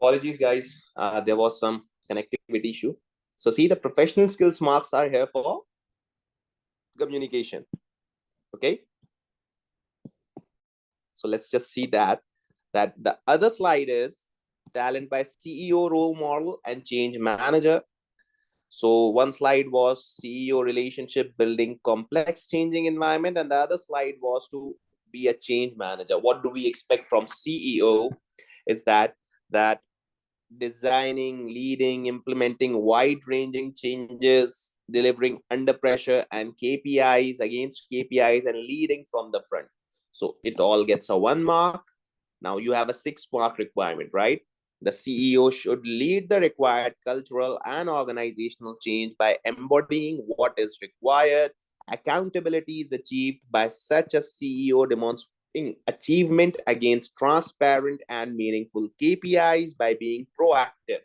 Apologies, guys. There was some connectivity issue. So see, the professional skills marks are here for communication. Okay. So let's just see that the other slide is talent by CEO role model and change manager. So one slide was CEO relationship building complex changing environment, and the other slide was to be a change manager. What do we expect from CEO is that designing, leading, implementing wide-ranging changes, delivering under pressure and KPIs against KPIs, and leading from the front. So it all gets a 1 mark. Now you have a 6 mark requirement, right? The CEO should lead the required cultural and organizational change by embodying what is required. Accountability is achieved by such a CEO demonstrating achievement against transparent and meaningful KPIs by being proactive.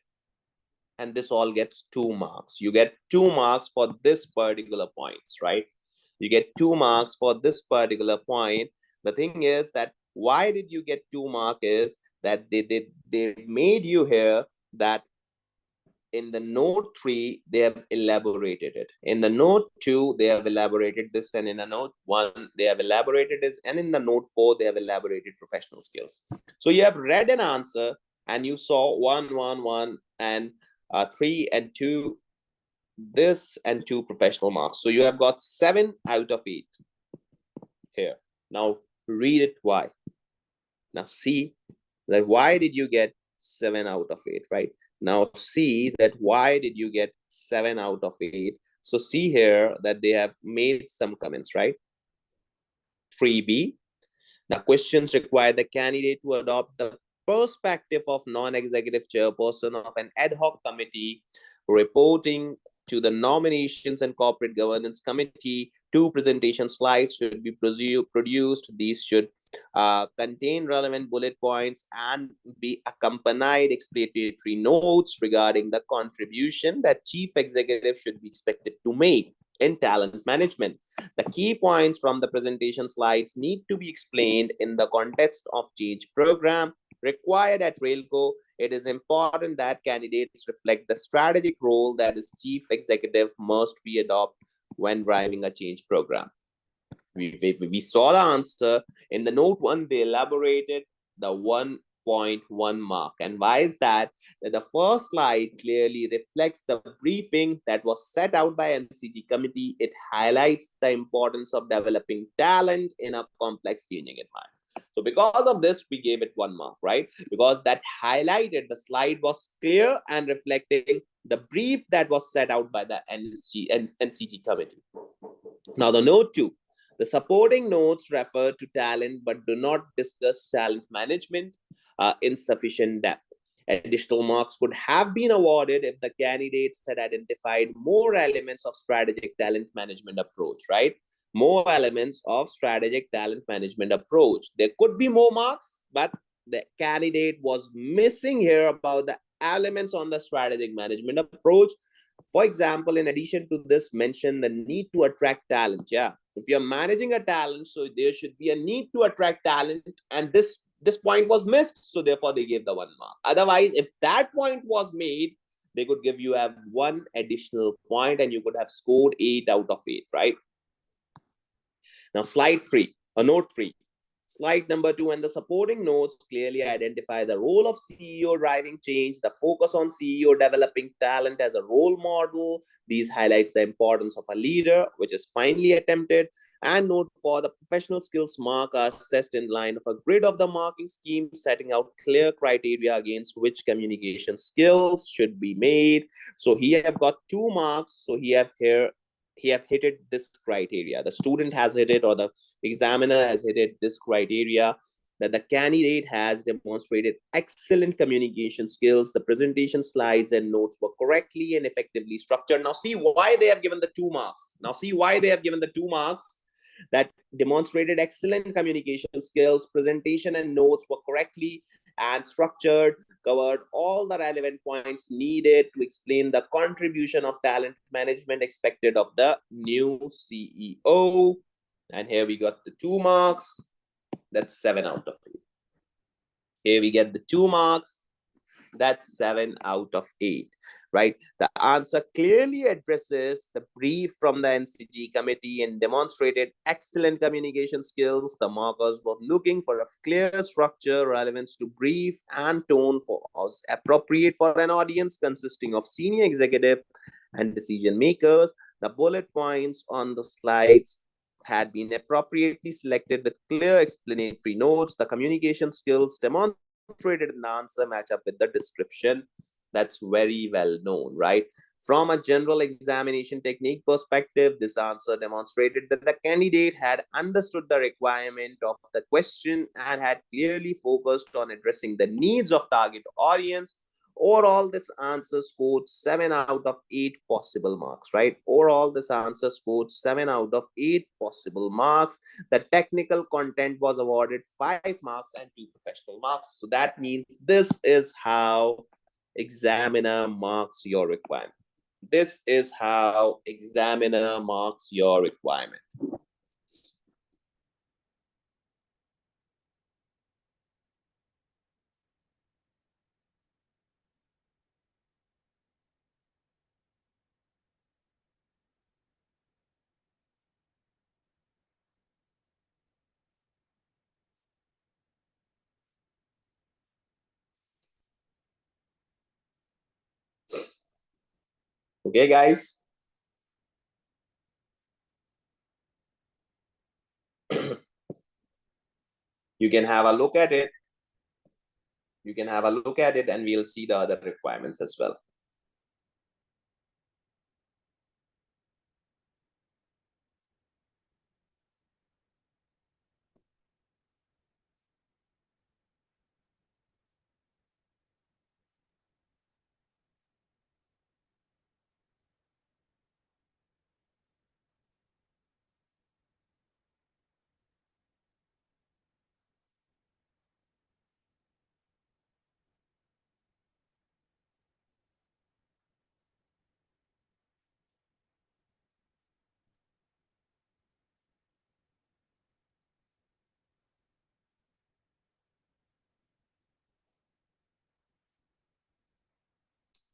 And this all gets 2 marks. You get 2 marks for this particular points, right? You get 2 marks for this particular point. The thing is that why did you get 2 mark is that they made you here that in the note 3 they have elaborated it, in the note 2 they have elaborated this, and in the note 1 they have elaborated this, and in the note 4 they have elaborated professional skills. So you have read an answer and you saw 1 1 1 and 3 and 2 this and 2 professional marks. So you have got 7 out of 8 here. Now read it why. Now see that why did you get 7 out of 8, right? Now see that why did you get 7 out of 8? So see here that they have made some comments, right? Freebie. The questions require the candidate to adopt the perspective of non-executive chairperson of an ad hoc committee reporting to the nominations and corporate governance committee. 2 presentation slides should be produced. These should contain relevant bullet points and be accompanied explanatory notes regarding the contribution that chief executive should be expected to make in talent management. The key points from the presentation slides need to be explained in the context of change program required at Railco. It is important that candidates reflect the strategic role that is chief executive must be adopted when driving a change program. We saw the answer. In the note 1, they elaborated the 1.1 mark. And why is that? That the first slide clearly reflects the briefing that was set out by NCT committee. It highlights the importance of developing talent in a complex changing environment. So because of this, we gave it 1 mark, right? Because that highlighted, the slide was clear and reflecting the brief that was set out by the NCT committee. Now the note 2. The supporting notes refer to talent but do not discuss talent management in sufficient depth. Additional marks could have been awarded if the candidates had identified more elements of strategic talent management approach, right? More elements of strategic talent management approach. There could be more marks, but the candidate was missing here about the elements on the strategic management approach. For example, in addition to this, mention the need to attract talent. Yeah, if you're managing a talent, so there should be a need to attract talent, and this point was missed, so therefore they gave the 1 mark. Otherwise, if that point was made, they could give you a 1 additional point, and you could have scored 8 out of 8, right? Now, slide 3 or note 3. Slide number 2 and the supporting notes clearly identify the role of CEO driving change, the focus on CEO developing talent as a role model. These highlights the importance of a leader, which is finally attempted. And note for the professional skills mark are assessed in line of a grid of the marking scheme, setting out clear criteria against which communication skills should be made. So he have got 2 marks. So he have hit it this criteria. The student has hit it, or the examiner has hit it this criteria, that the candidate has demonstrated excellent communication skills. The presentation slides and notes were correctly and effectively structured. Now see why they have given the 2 marks. That demonstrated excellent communication skills, presentation and notes were correctly and structured, covered all the relevant points needed to explain the contribution of talent management expected of the new CEO. And here we got the 2 marks. That's 7 out of 8. Here we get the 2 marks. That's 7 out of 8, right? The answer clearly addresses the brief from the NCG committee and demonstrated excellent communication skills. The markers were looking for a clear structure, relevance to brief, and tone was appropriate for an audience consisting of senior executive and decision makers. The bullet points on the slides had been appropriately selected with clear explanatory notes. The communication skills demonstrated in the answer match up with the description. That's very well known, right? From a general examination technique perspective, this answer demonstrated that the candidate had understood the requirement of the question and had clearly focused on addressing the needs of target audience. Overall, this answer scored 7 out of 8 possible marks, right? Overall, this answer scored 7 out of 8 possible marks. The technical content was awarded 5 marks and 2 professional marks. So that means this is how examiner marks your requirement. This is how examiner marks your requirement. Okay, guys. You can have a look at it. You can have a look at it and we'll see the other requirements as well.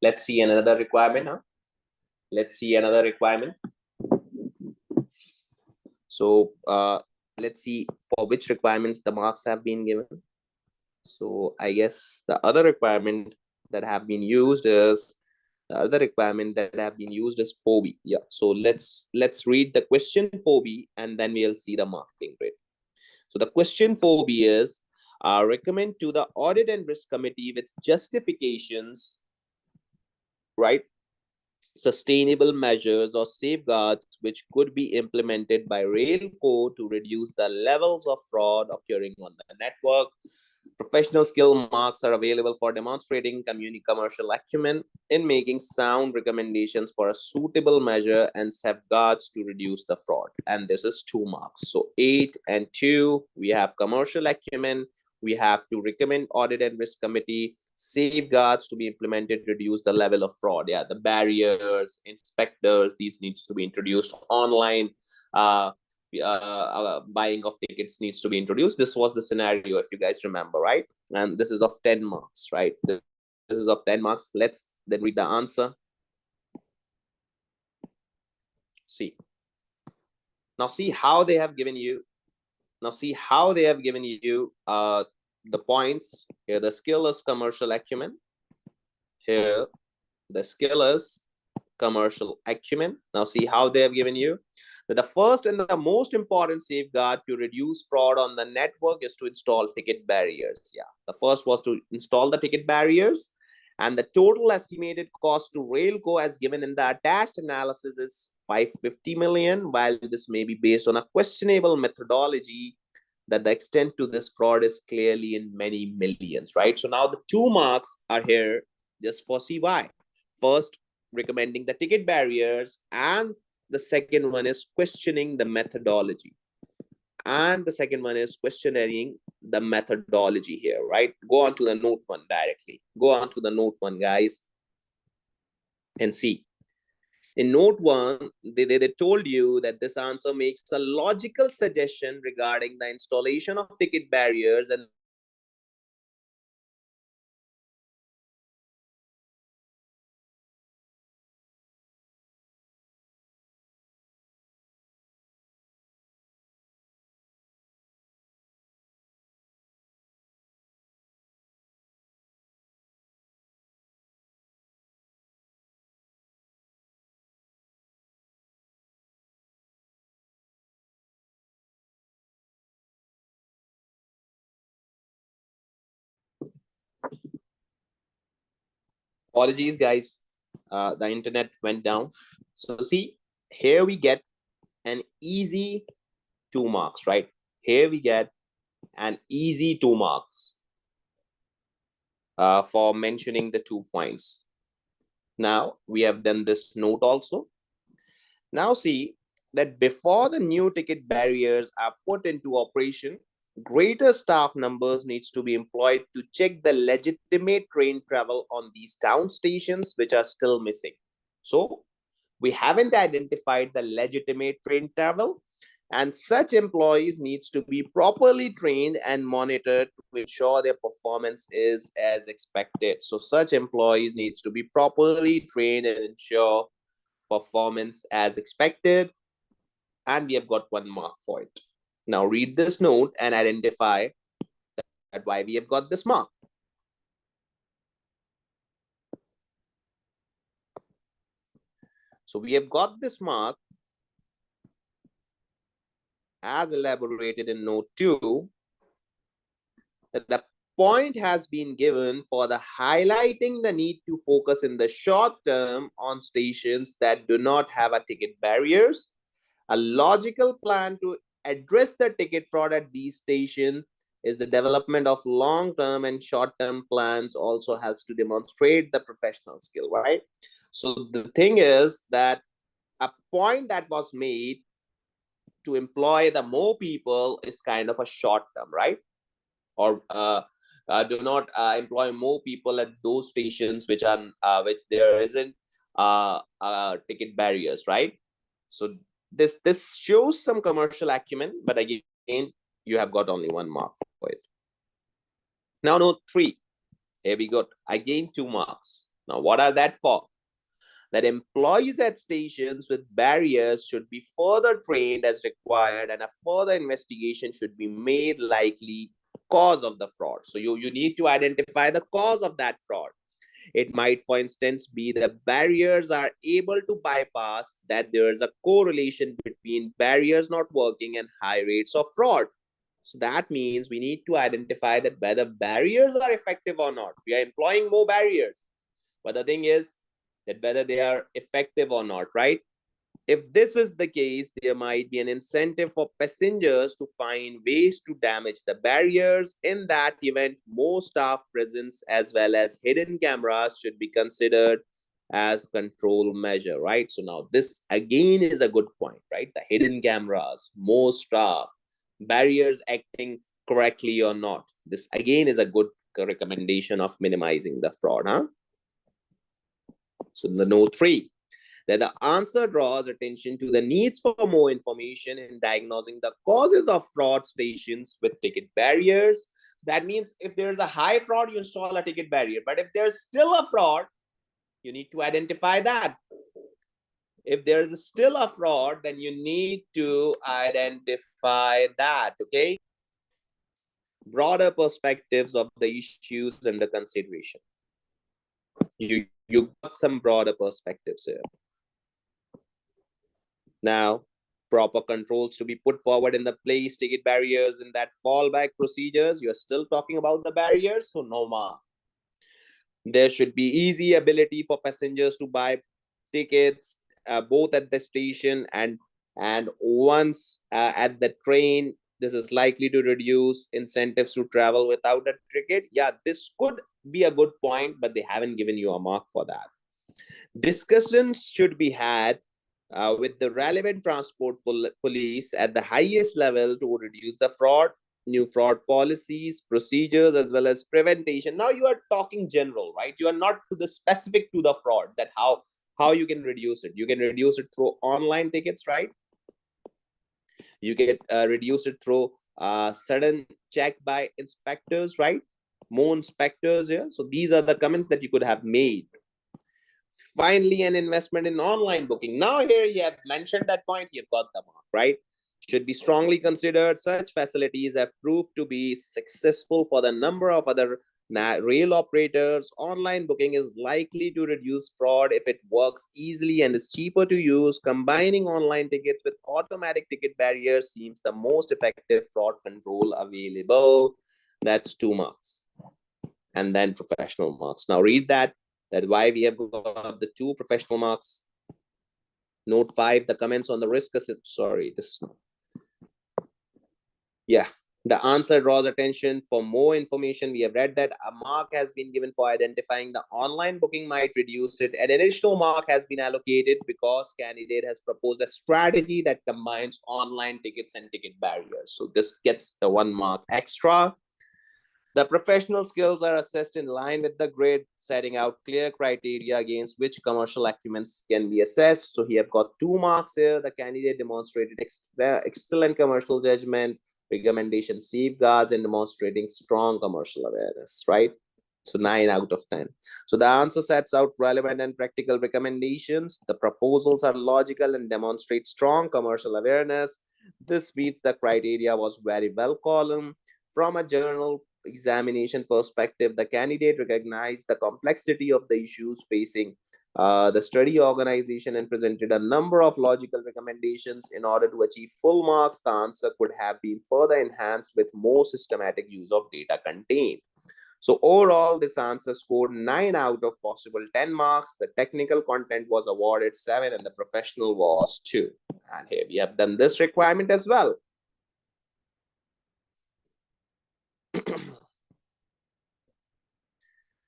Let's see another requirement now. Let's see another requirement. So let's see for which requirements the marks have been given. So I guess the other requirement that have been used is Freebie. Yeah. So let's read the question Freebie and then we'll see the marking grid. So the question Freebie is, recommend to the audit and risk committee with justifications, right? Sustainable measures or safeguards which could be implemented by Railco to reduce the levels of fraud occurring on the network. Professional skill marks are available for demonstrating commercial acumen in making sound recommendations for a suitable measure and safeguards to reduce the fraud. And this is 2 marks. So 8 and 2, we have commercial acumen. We have to recommend audit and risk committee safeguards to be implemented, reduce the level of fraud. Yeah, the barriers, inspectors, these needs to be introduced online. Buying of tickets needs to be introduced. This was the scenario, if you guys remember, right? And this is of 10 marks, right? This is of 10 marks. Let's then read the answer. See. Now see how they have given you. Now see how they have given you the points. Here the skill is commercial acumen. Here the skill is commercial acumen. Now see how they have given you. The first and the most important safeguard to reduce fraud on the network is to install ticket barriers. Yeah, the first was to install the ticket barriers, and the total estimated cost to Railco as given in the attached analysis is 550 million. While this may be based on a questionable methodology, that the extent to this fraud is clearly in many millions, right? So now the 2 marks are here just for CY. First, recommending the ticket barriers, and the second one is questioning the methodology. And the second one is questioning the methodology here, right? Go on to the note 1 directly. Go on to the note 1, guys, and see. In note 1, they told you that this answer makes a logical suggestion regarding the installation of ticket barriers and apologies, guys. The internet went down. So see, here we get an easy 2 marks, right? Here we get an easy 2 marks for mentioning the 2 points. Now, we have done this note also. Now see that before the new ticket barriers are put into operation, greater staff numbers needs to be employed to check the legitimate train travel on these town stations which are still missing. So we haven't identified the legitimate train travel, and such employees needs to be properly trained and monitored to ensure their performance is as expected. So such employees needs to be properly trained and ensure performance as expected, and we have got 1 mark for it. Now read this note and identify that why we have got this mark. So we have got this mark as elaborated in note 2, that the point has been given for the highlighting the need to focus in the short term on stations that do not have a ticket barriers. A logical plan to address the ticket fraud at these stations is the development of long-term and short-term plans also helps to demonstrate the professional skill, right? So the thing is that a point that was made to employ the more people is kind of a short term, right? Or do not employ more people at those stations which are which there isn't ticket barriers, right? So this shows some commercial acumen, but again, you have got only 1 mark for it. Now note 3, here we got again 2 marks. Now what are that for? That employees at stations with barriers should be further trained as required, and a further investigation should be made likely cause of the fraud. So you need to identify the cause of that fraud. It might, for instance, be that barriers are able to bypass, that there is a correlation between barriers not working and high rates of fraud. So that means we need to identify that whether barriers are effective or not. We are employing more barriers, but the thing is that whether they are effective or not, right? If this is the case, there might be an incentive for passengers to find ways to damage the barriers. In that event, more staff presence as well as hidden cameras should be considered as control measure, right? So now this again is a good point, right? The hidden cameras, more staff, barriers acting correctly or not. This again is a good recommendation of minimizing the fraud, huh? So the note 3, that the answer draws attention to the needs for more information in diagnosing the causes of fraud stations with ticket barriers. That means if there's a high fraud, you install a ticket barrier. But if there's still a fraud, you need to identify that. If there's still a fraud, then you need to identify that, okay? Broader perspectives of the issues under consideration. You got some broader perspectives here. Now, proper controls to be put forward in the place, ticket barriers, in that fallback procedures. You're still talking about the barriers, so no mark. There should be easy ability for passengers to buy tickets both at the station and once at the train. This is likely to reduce incentives to travel without a ticket. Yeah, this could be a good point, but they haven't given you a mark for that. Discussions should be had with the relevant transport police at the highest level to reduce the fraud, new fraud policies, procedures, as well as prevention. Now you are talking general, right? You are not to the specific to the fraud, that how you can reduce it. You can reduce it through online tickets, right? You can reduce it through sudden check by inspectors, right? More inspectors here. So these are the comments that you could have made. Finally, an investment in online booking. Now here you have mentioned that point, you've got the mark, right? Should be strongly considered. Such facilities have proved to be successful for the number of other rail operators. Online booking is likely to reduce fraud if it works easily and is cheaper to use. Combining online tickets with automatic ticket barriers seems the most effective fraud control available. That's 2 marks. And then professional marks. Now read that why we have got the 2 professional marks. Note 5, the comments on the risk assessment. Sorry, this is not. Yeah, the answer draws attention for more information. We have read that a mark has been given for identifying the online booking might reduce it. An additional mark has been allocated because candidate has proposed a strategy that combines online tickets and ticket barriers. So this gets the 1 mark extra. The professional skills are assessed in line with the grid, setting out clear criteria against which commercial acumen can be assessed. So here I've got 2 marks here. The candidate demonstrated excellent commercial judgment, recommendation safeguards, and demonstrating strong commercial awareness, right? So 9 out of 10. So the answer sets out relevant and practical recommendations. The proposals are logical and demonstrate strong commercial awareness. This meets the criteria was very well column. From a general examination perspective, the candidate recognized the complexity of the issues facing the study organization and presented a number of logical recommendations. In order to achieve full marks, the answer could have been further enhanced with more systematic use of data contained. So overall, this answer scored 9 out of possible 10 marks. The technical content was awarded 7 and the professional was 2. And here we have done this requirement as well.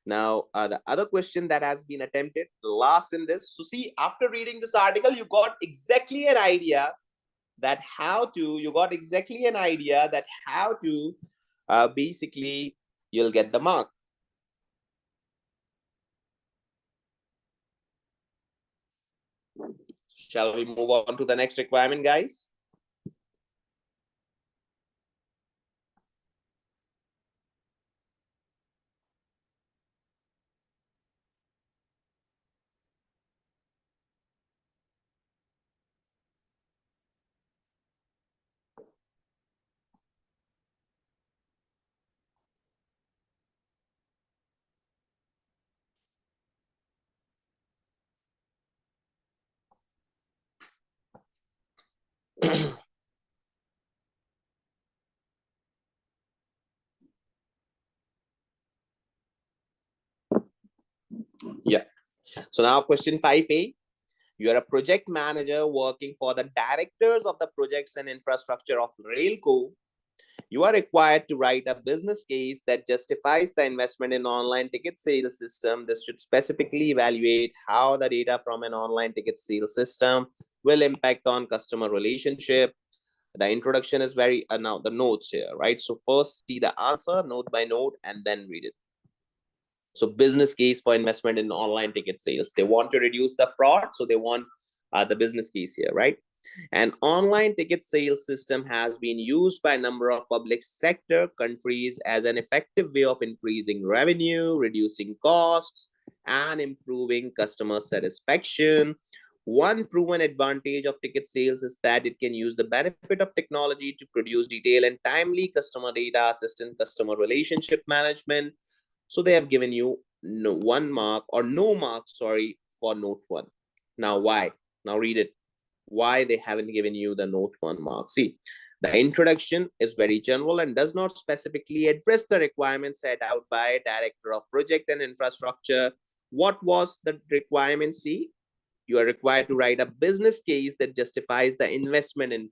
Now, the other question that has been attempted, the last in this. So see, after reading this article, you got exactly an idea that how to, basically, you'll get the mark. Shall we move on to the next requirement, guys? Yeah. So now question 5A. You are a project manager working for the directors of the projects and infrastructure of Railco. You are required to write a business case that justifies the investment in online ticket sales system. This should specifically evaluate how the data from an online ticket sales system will impact on customer relationship. The introduction is very now the notes here, right? So first see the answer note by note and then read it. So business case for investment in online ticket sales. They want to reduce the fraud, so they want the business case here, right? An online ticket sales system has been used by a number of public sector countries as an effective way of increasing revenue, reducing costs, and improving customer satisfaction. One proven advantage of ticket sales is that it can use the benefit of technology to produce detailed and timely customer data, assistant customer relationship management. So they have given you no mark, sorry, for note one. Now why? Now read it. Why they haven't given you the note one mark? See, the introduction is very general and does not specifically address the requirements set out by director of project and infrastructure. What was the requirement? See, you are required to write a business case that justifies the investment in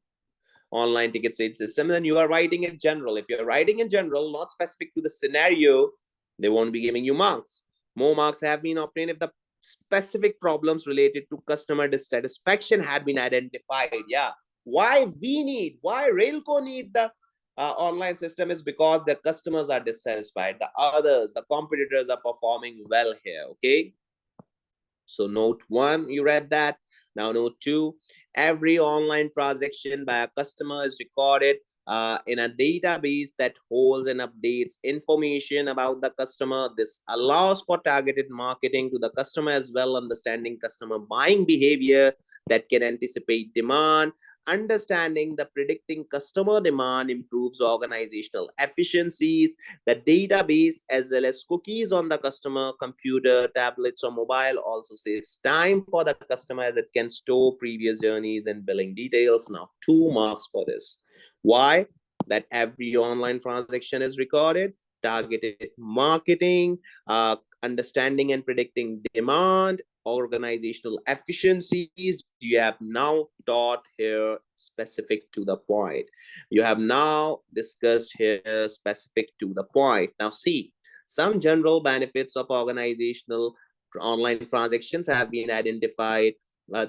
online ticket sales system. Then you are writing in general. If you're writing in general, not specific to the scenario, they won't be giving you marks. More marks have been obtained if the specific problems related to customer dissatisfaction had been identified. Yeah, why Railco need the online system is because the customers are dissatisfied. The others, the competitors are performing well here. Okay. So note one, you read that. Now note two, every online transaction by a customer is recorded in a database that holds and updates information about the customer. This allows for targeted marketing to the customer as well, understanding customer buying behavior that can anticipate demand. Understanding the predicting customer demand improves organizational efficiencies. The database as well as cookies on the customer computer, tablets, or mobile also saves time for the customer as it can store previous journeys and billing details. Now, 2 marks for this. Why? That every online transaction is recorded, targeted marketing, understanding and predicting demand, organizational efficiencies. You have now taught here specific to the point. You have now discussed here specific to the point. Now see, some general benefits of organizational online transactions have been identified.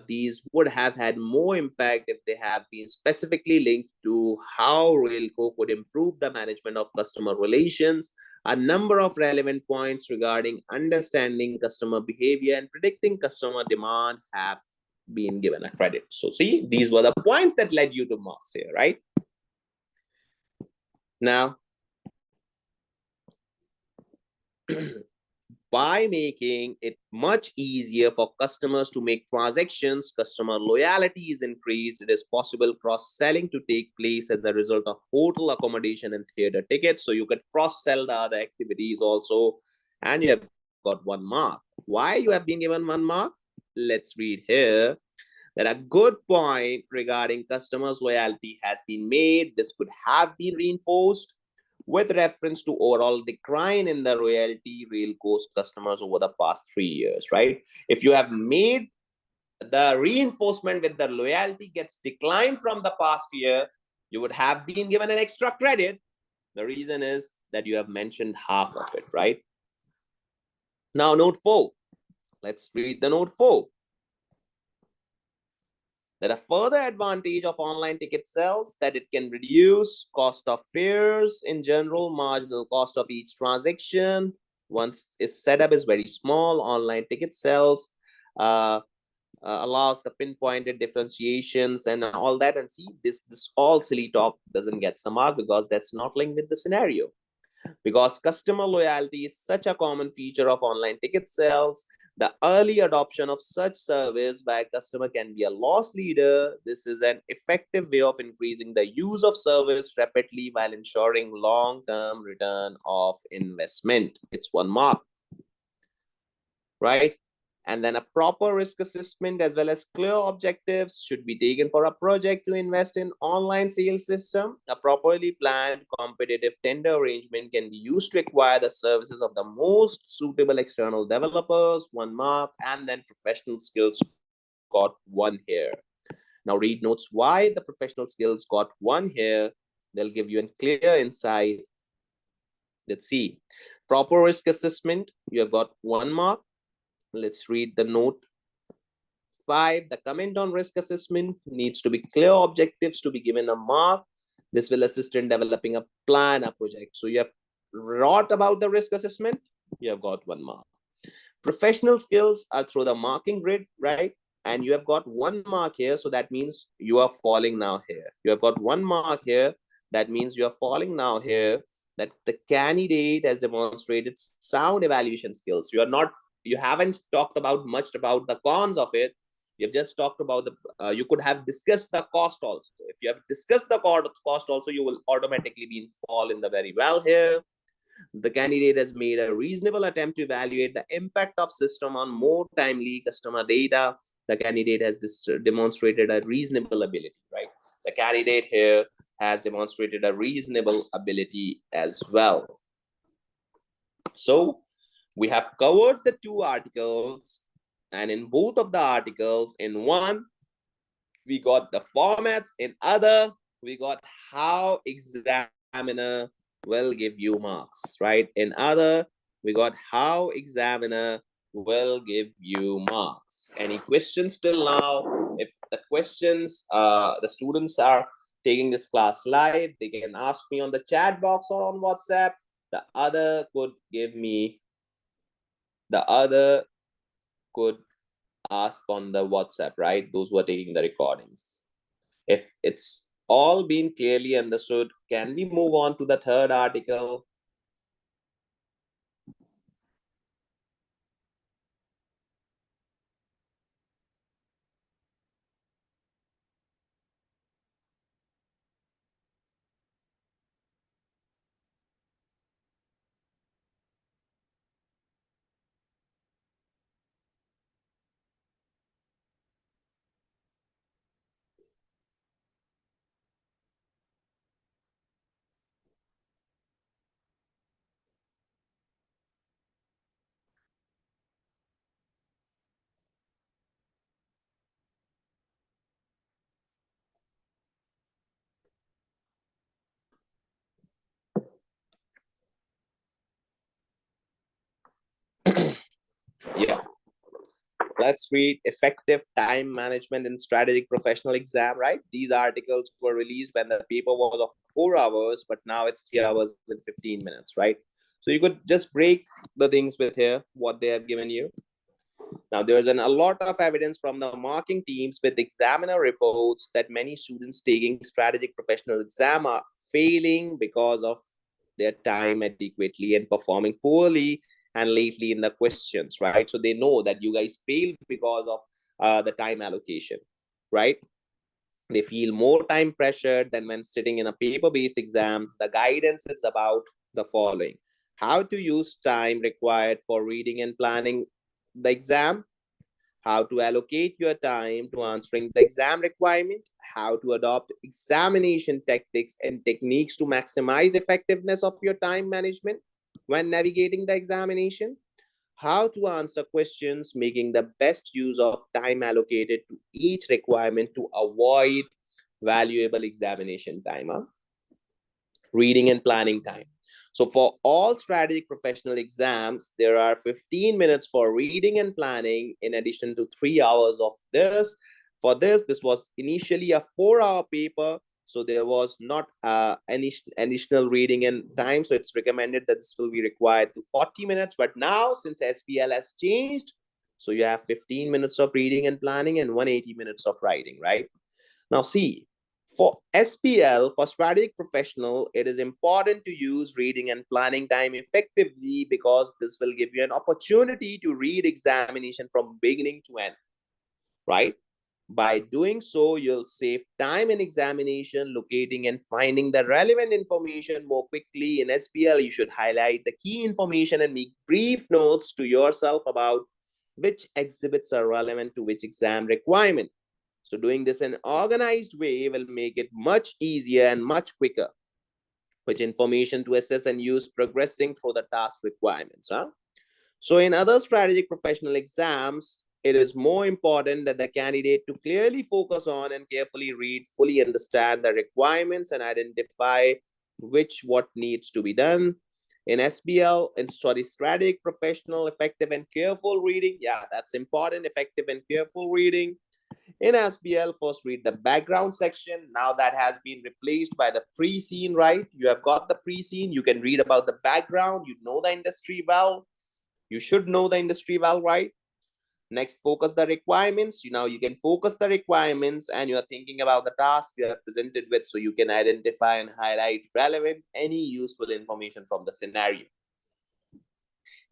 These would have had more impact if they have been specifically linked to how Railco could improve the management of customer relations. A number of relevant points regarding understanding customer behavior and predicting customer demand have been given a credit. So see, these were the points that led you to marks here, right? Now, by making it much easier for customers to make transactions, customer loyalty is increased. It is possible cross-selling to take place as a result of hotel accommodation and theater tickets. So you can cross-sell the other activities also, and you have got 1 mark. Why you have been given 1 mark? Let's read here. That a good point regarding customers' loyalty has been made. This could have been reinforced with reference to overall decline in the royalty Railco's customers over the past 3 years, right? If you have made the reinforcement with the loyalty gets declined from the past year, you would have been given an extra credit. The reason is that you have mentioned half of it, right? Now, note 4. Let's read the note 4. That a further advantage of online ticket sales that it can reduce cost of fares in general. Marginal cost of each transaction once its setup is very small. Online ticket sales allows the pinpointed differentiations and all that. And see, this all silly talk doesn't get the mark because that's not linked with the scenario. Because customer loyalty is such a common feature of online ticket sales, the early adoption of such service by a customer can be a loss leader. This is an effective way of increasing the use of service rapidly while ensuring long-term return of investment. It's 1 mark, right? And then a proper risk assessment as well as clear objectives should be taken for a project to invest in online sales system. A properly planned competitive tender arrangement can be used to acquire the services of the most suitable external developers. 1 mark. And then professional skills got 1 here. Now read notes why the professional skills got 1 here. They'll give you a clear insight. Let's see. Proper risk assessment, you have got 1 mark. Let's read the note 5. The comment on risk assessment needs to be clear objectives to be given a mark. This will assist in developing a plan, a project. So you have wrote about the risk assessment, you have got 1 mark. Professional skills are through the marking grid, right? And you have got 1 mark here. So that means you are falling now here. You have got 1 mark here. That means you are falling now here. That the candidate has demonstrated sound evaluation skills. You haven't talked about much about the cons of it. You've just talked about you could have discussed the cost also. If you have discussed the cost also, you will automatically be in fall in the very well here. The candidate has made a reasonable attempt to evaluate the impact of system on more timely customer data. The candidate has demonstrated a reasonable ability, right? The candidate here has demonstrated a reasonable ability as well. So we have covered the 2 articles, and in both of the articles, in one, we got the formats, in other, we got how examiner will give you marks, right? In other, we got how examiner will give you marks. Any questions till now? If the questions, the students are taking this class live, they can ask me on the chat box or on WhatsApp. The other could ask on the WhatsApp, right? Those who are taking the recordings. If it's all been clearly understood, can we move on to the 3rd article? Yeah. Let's read effective time management in strategic professional exam, right? These articles were released when the paper was of 4 hours, but now it's 3 hours and 15 minutes, right? So you could just break the things with here, what they have given you. Now, there's a lot of evidence from the marking teams with examiner reports that many students taking strategic professional exam are failing because of their time adequately and performing poorly and lately in the questions, right? So they know that you guys failed because of the time allocation, right? They feel more time pressured than when sitting in a paper-based exam. The guidance is about the following: how to use time required for reading and planning the exam, how to allocate your time to answering the exam requirement, how to adopt examination tactics and techniques to maximize effectiveness of your time management when navigating the examination, how to answer questions making the best use of time allocated to each requirement to avoid valuable examination time, reading and planning time. So for all strategic professional exams, there are 15 minutes for reading and planning in addition to 3 hours of this. For this was initially a 4-hour paper, so there was not any additional reading and time. So it's recommended that this will be required to 40 minutes. But now, since SBL has changed, so you have 15 minutes of reading and planning and 180 minutes of writing, right? Now see, for SBL, for strategic professional, it is important to use reading and planning time effectively because this will give you an opportunity to read examination from beginning to end, right? By doing so, you'll save time in examination, locating and finding the relevant information more quickly. In SBL, you should highlight the key information and make brief notes to yourself about which exhibits are relevant to which exam requirement. So doing this in an organized way will make it much easier and much quicker, which information to assess and use progressing through the task requirements. So in other strategic professional exams, it is more important that the candidate to clearly focus on and carefully read, fully understand the requirements and identify what needs to be done. In SBL, in study strategic, professional, effective, and careful reading. Yeah, that's important. Effective and careful reading. In SBL, first read the background section. Now that has been replaced by the pre-scene, right? You have got the pre-scene. You can read about the background. You know the industry well. You should know the industry well, right? Next, focus the requirements. Now you can focus the requirements and you are thinking about the task you are presented with, so you can identify and highlight relevant, any useful information from the scenario.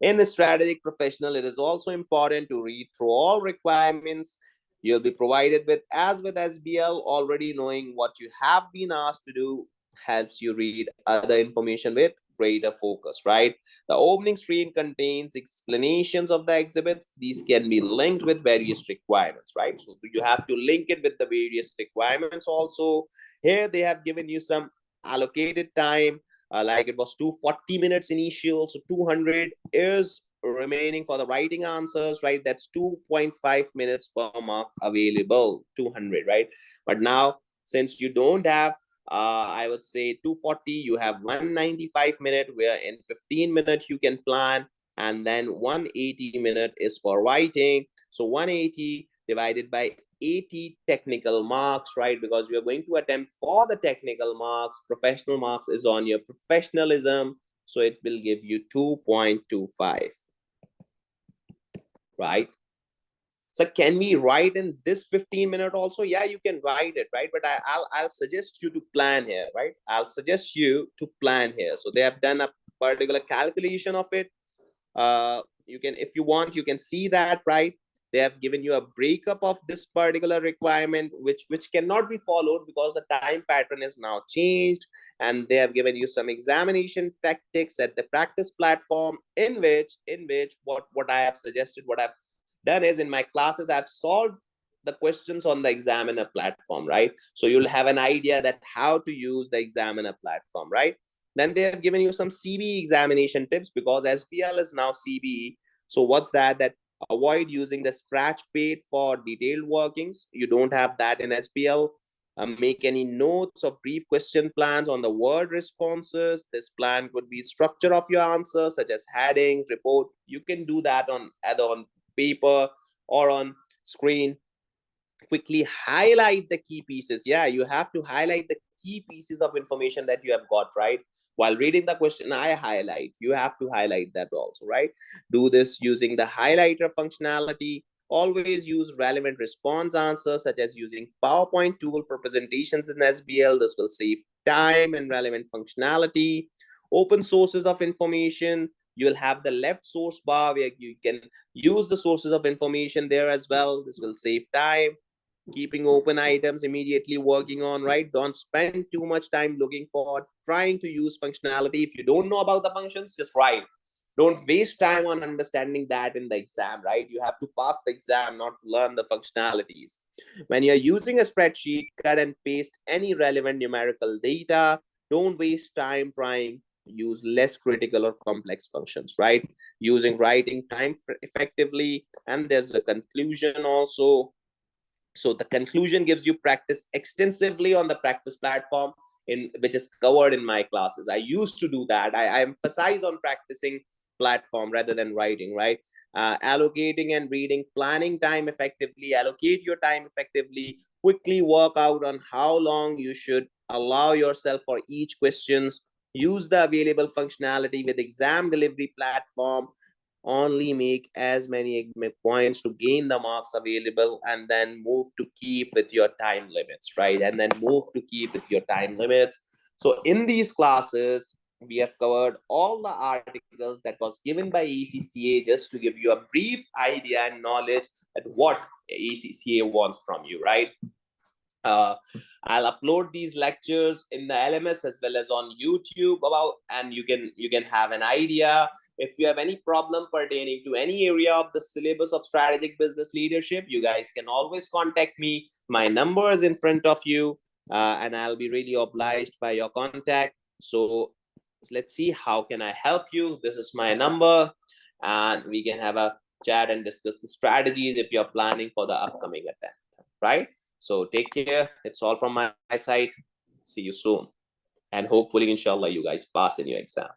In the strategic professional, it is also important to read through all requirements you'll be provided with. As with SBL, already knowing what you have been asked to do helps you read other information with greater focus, right? The opening screen contains explanations of the exhibits. These can be linked with various requirements, right? So you have to link it with the various requirements also. Here they have given you some allocated time, like it was 240 minutes initial, so 200 is remaining for the writing answers, right? That's 2.5 minutes per mark available, 200, right? But now, since you don't have I would say 240, you have 195 minute, where in 15 minutes you can plan, and then 180 minute is for writing. So 180 divided by 80 technical marks, right? Because you are going to attempt for the technical marks. Professional marks is on your professionalism, so it will give you 2.25, right? So can we write in this 15 minute also? Yeah, you can write it, right? But I'll suggest you to plan here, right? I'll suggest you to plan here. So they have done a particular calculation of it. You can, if you want, you can see that, right? They have given you a breakup of this particular requirement, which cannot be followed because the time pattern is now changed. And they have given you some examination tactics at the practice platform, in which what I have suggested, what I've done is, in my classes I've solved the questions on the examiner platform, right? So you'll have an idea that how to use the examiner platform, right? Then they have given you some CBE examination tips, because SBL is now CBE. So what's that? That avoid using the scratch pad for detailed workings. You don't have that in SBL. Make any notes or brief question plans on the word responses. This plan could be structure of your answer, such as headings, report. You can do that on either on paper or on screen. Quickly highlight the key pieces. Yeah, you have to highlight the key pieces of information that you have got, right? While reading the question, I highlight. You have to highlight that also, right? Do this using the highlighter functionality. Always use relevant response answers, such as using PowerPoint tool for presentations in SBL. This will save time and relevant functionality. Open sources of information. You'll have the left source bar where you can use the sources of information there as well. This will save time. Keeping open items immediately working on, right? Don't spend too much time looking for trying to use functionality. If you don't know about the functions, just write. Don't waste time on understanding that in the exam, right? You have to pass the exam, not learn the functionalities. When you're using a spreadsheet, cut and paste any relevant numerical data. Don't waste time trying. Use less critical or complex functions, right? Using writing time effectively. And there's a conclusion also. So the conclusion gives you practice extensively on the practice platform, in which is covered in my classes. I used to do that. I emphasize on practicing platform rather than writing, right? Allocating and reading, planning time effectively, allocate your time effectively, quickly work out on how long you should allow yourself for each questions, use the available functionality with exam delivery platform, only make as many points to gain the marks available, and then move to keep with your time limits, right? And then move to keep with your time limits. So in these classes, we have covered all the articles that was given by ACCA, just to give you a brief idea and knowledge at what ACCA wants from you, right? uh, I'll upload these lectures in the LMS as well as on YouTube about, and you can have an idea. If you have any problem pertaining to any area of the syllabus of strategic business leadership, you guys can always contact me. My number is in front of you, and I'll be really obliged by your contact. So let's see, how can I help you? This is my number, and we can have a chat and discuss the strategies if you're planning for the upcoming attempt, right? So take care. It's all from my side. See you soon. And hopefully, inshallah, you guys pass in your exam.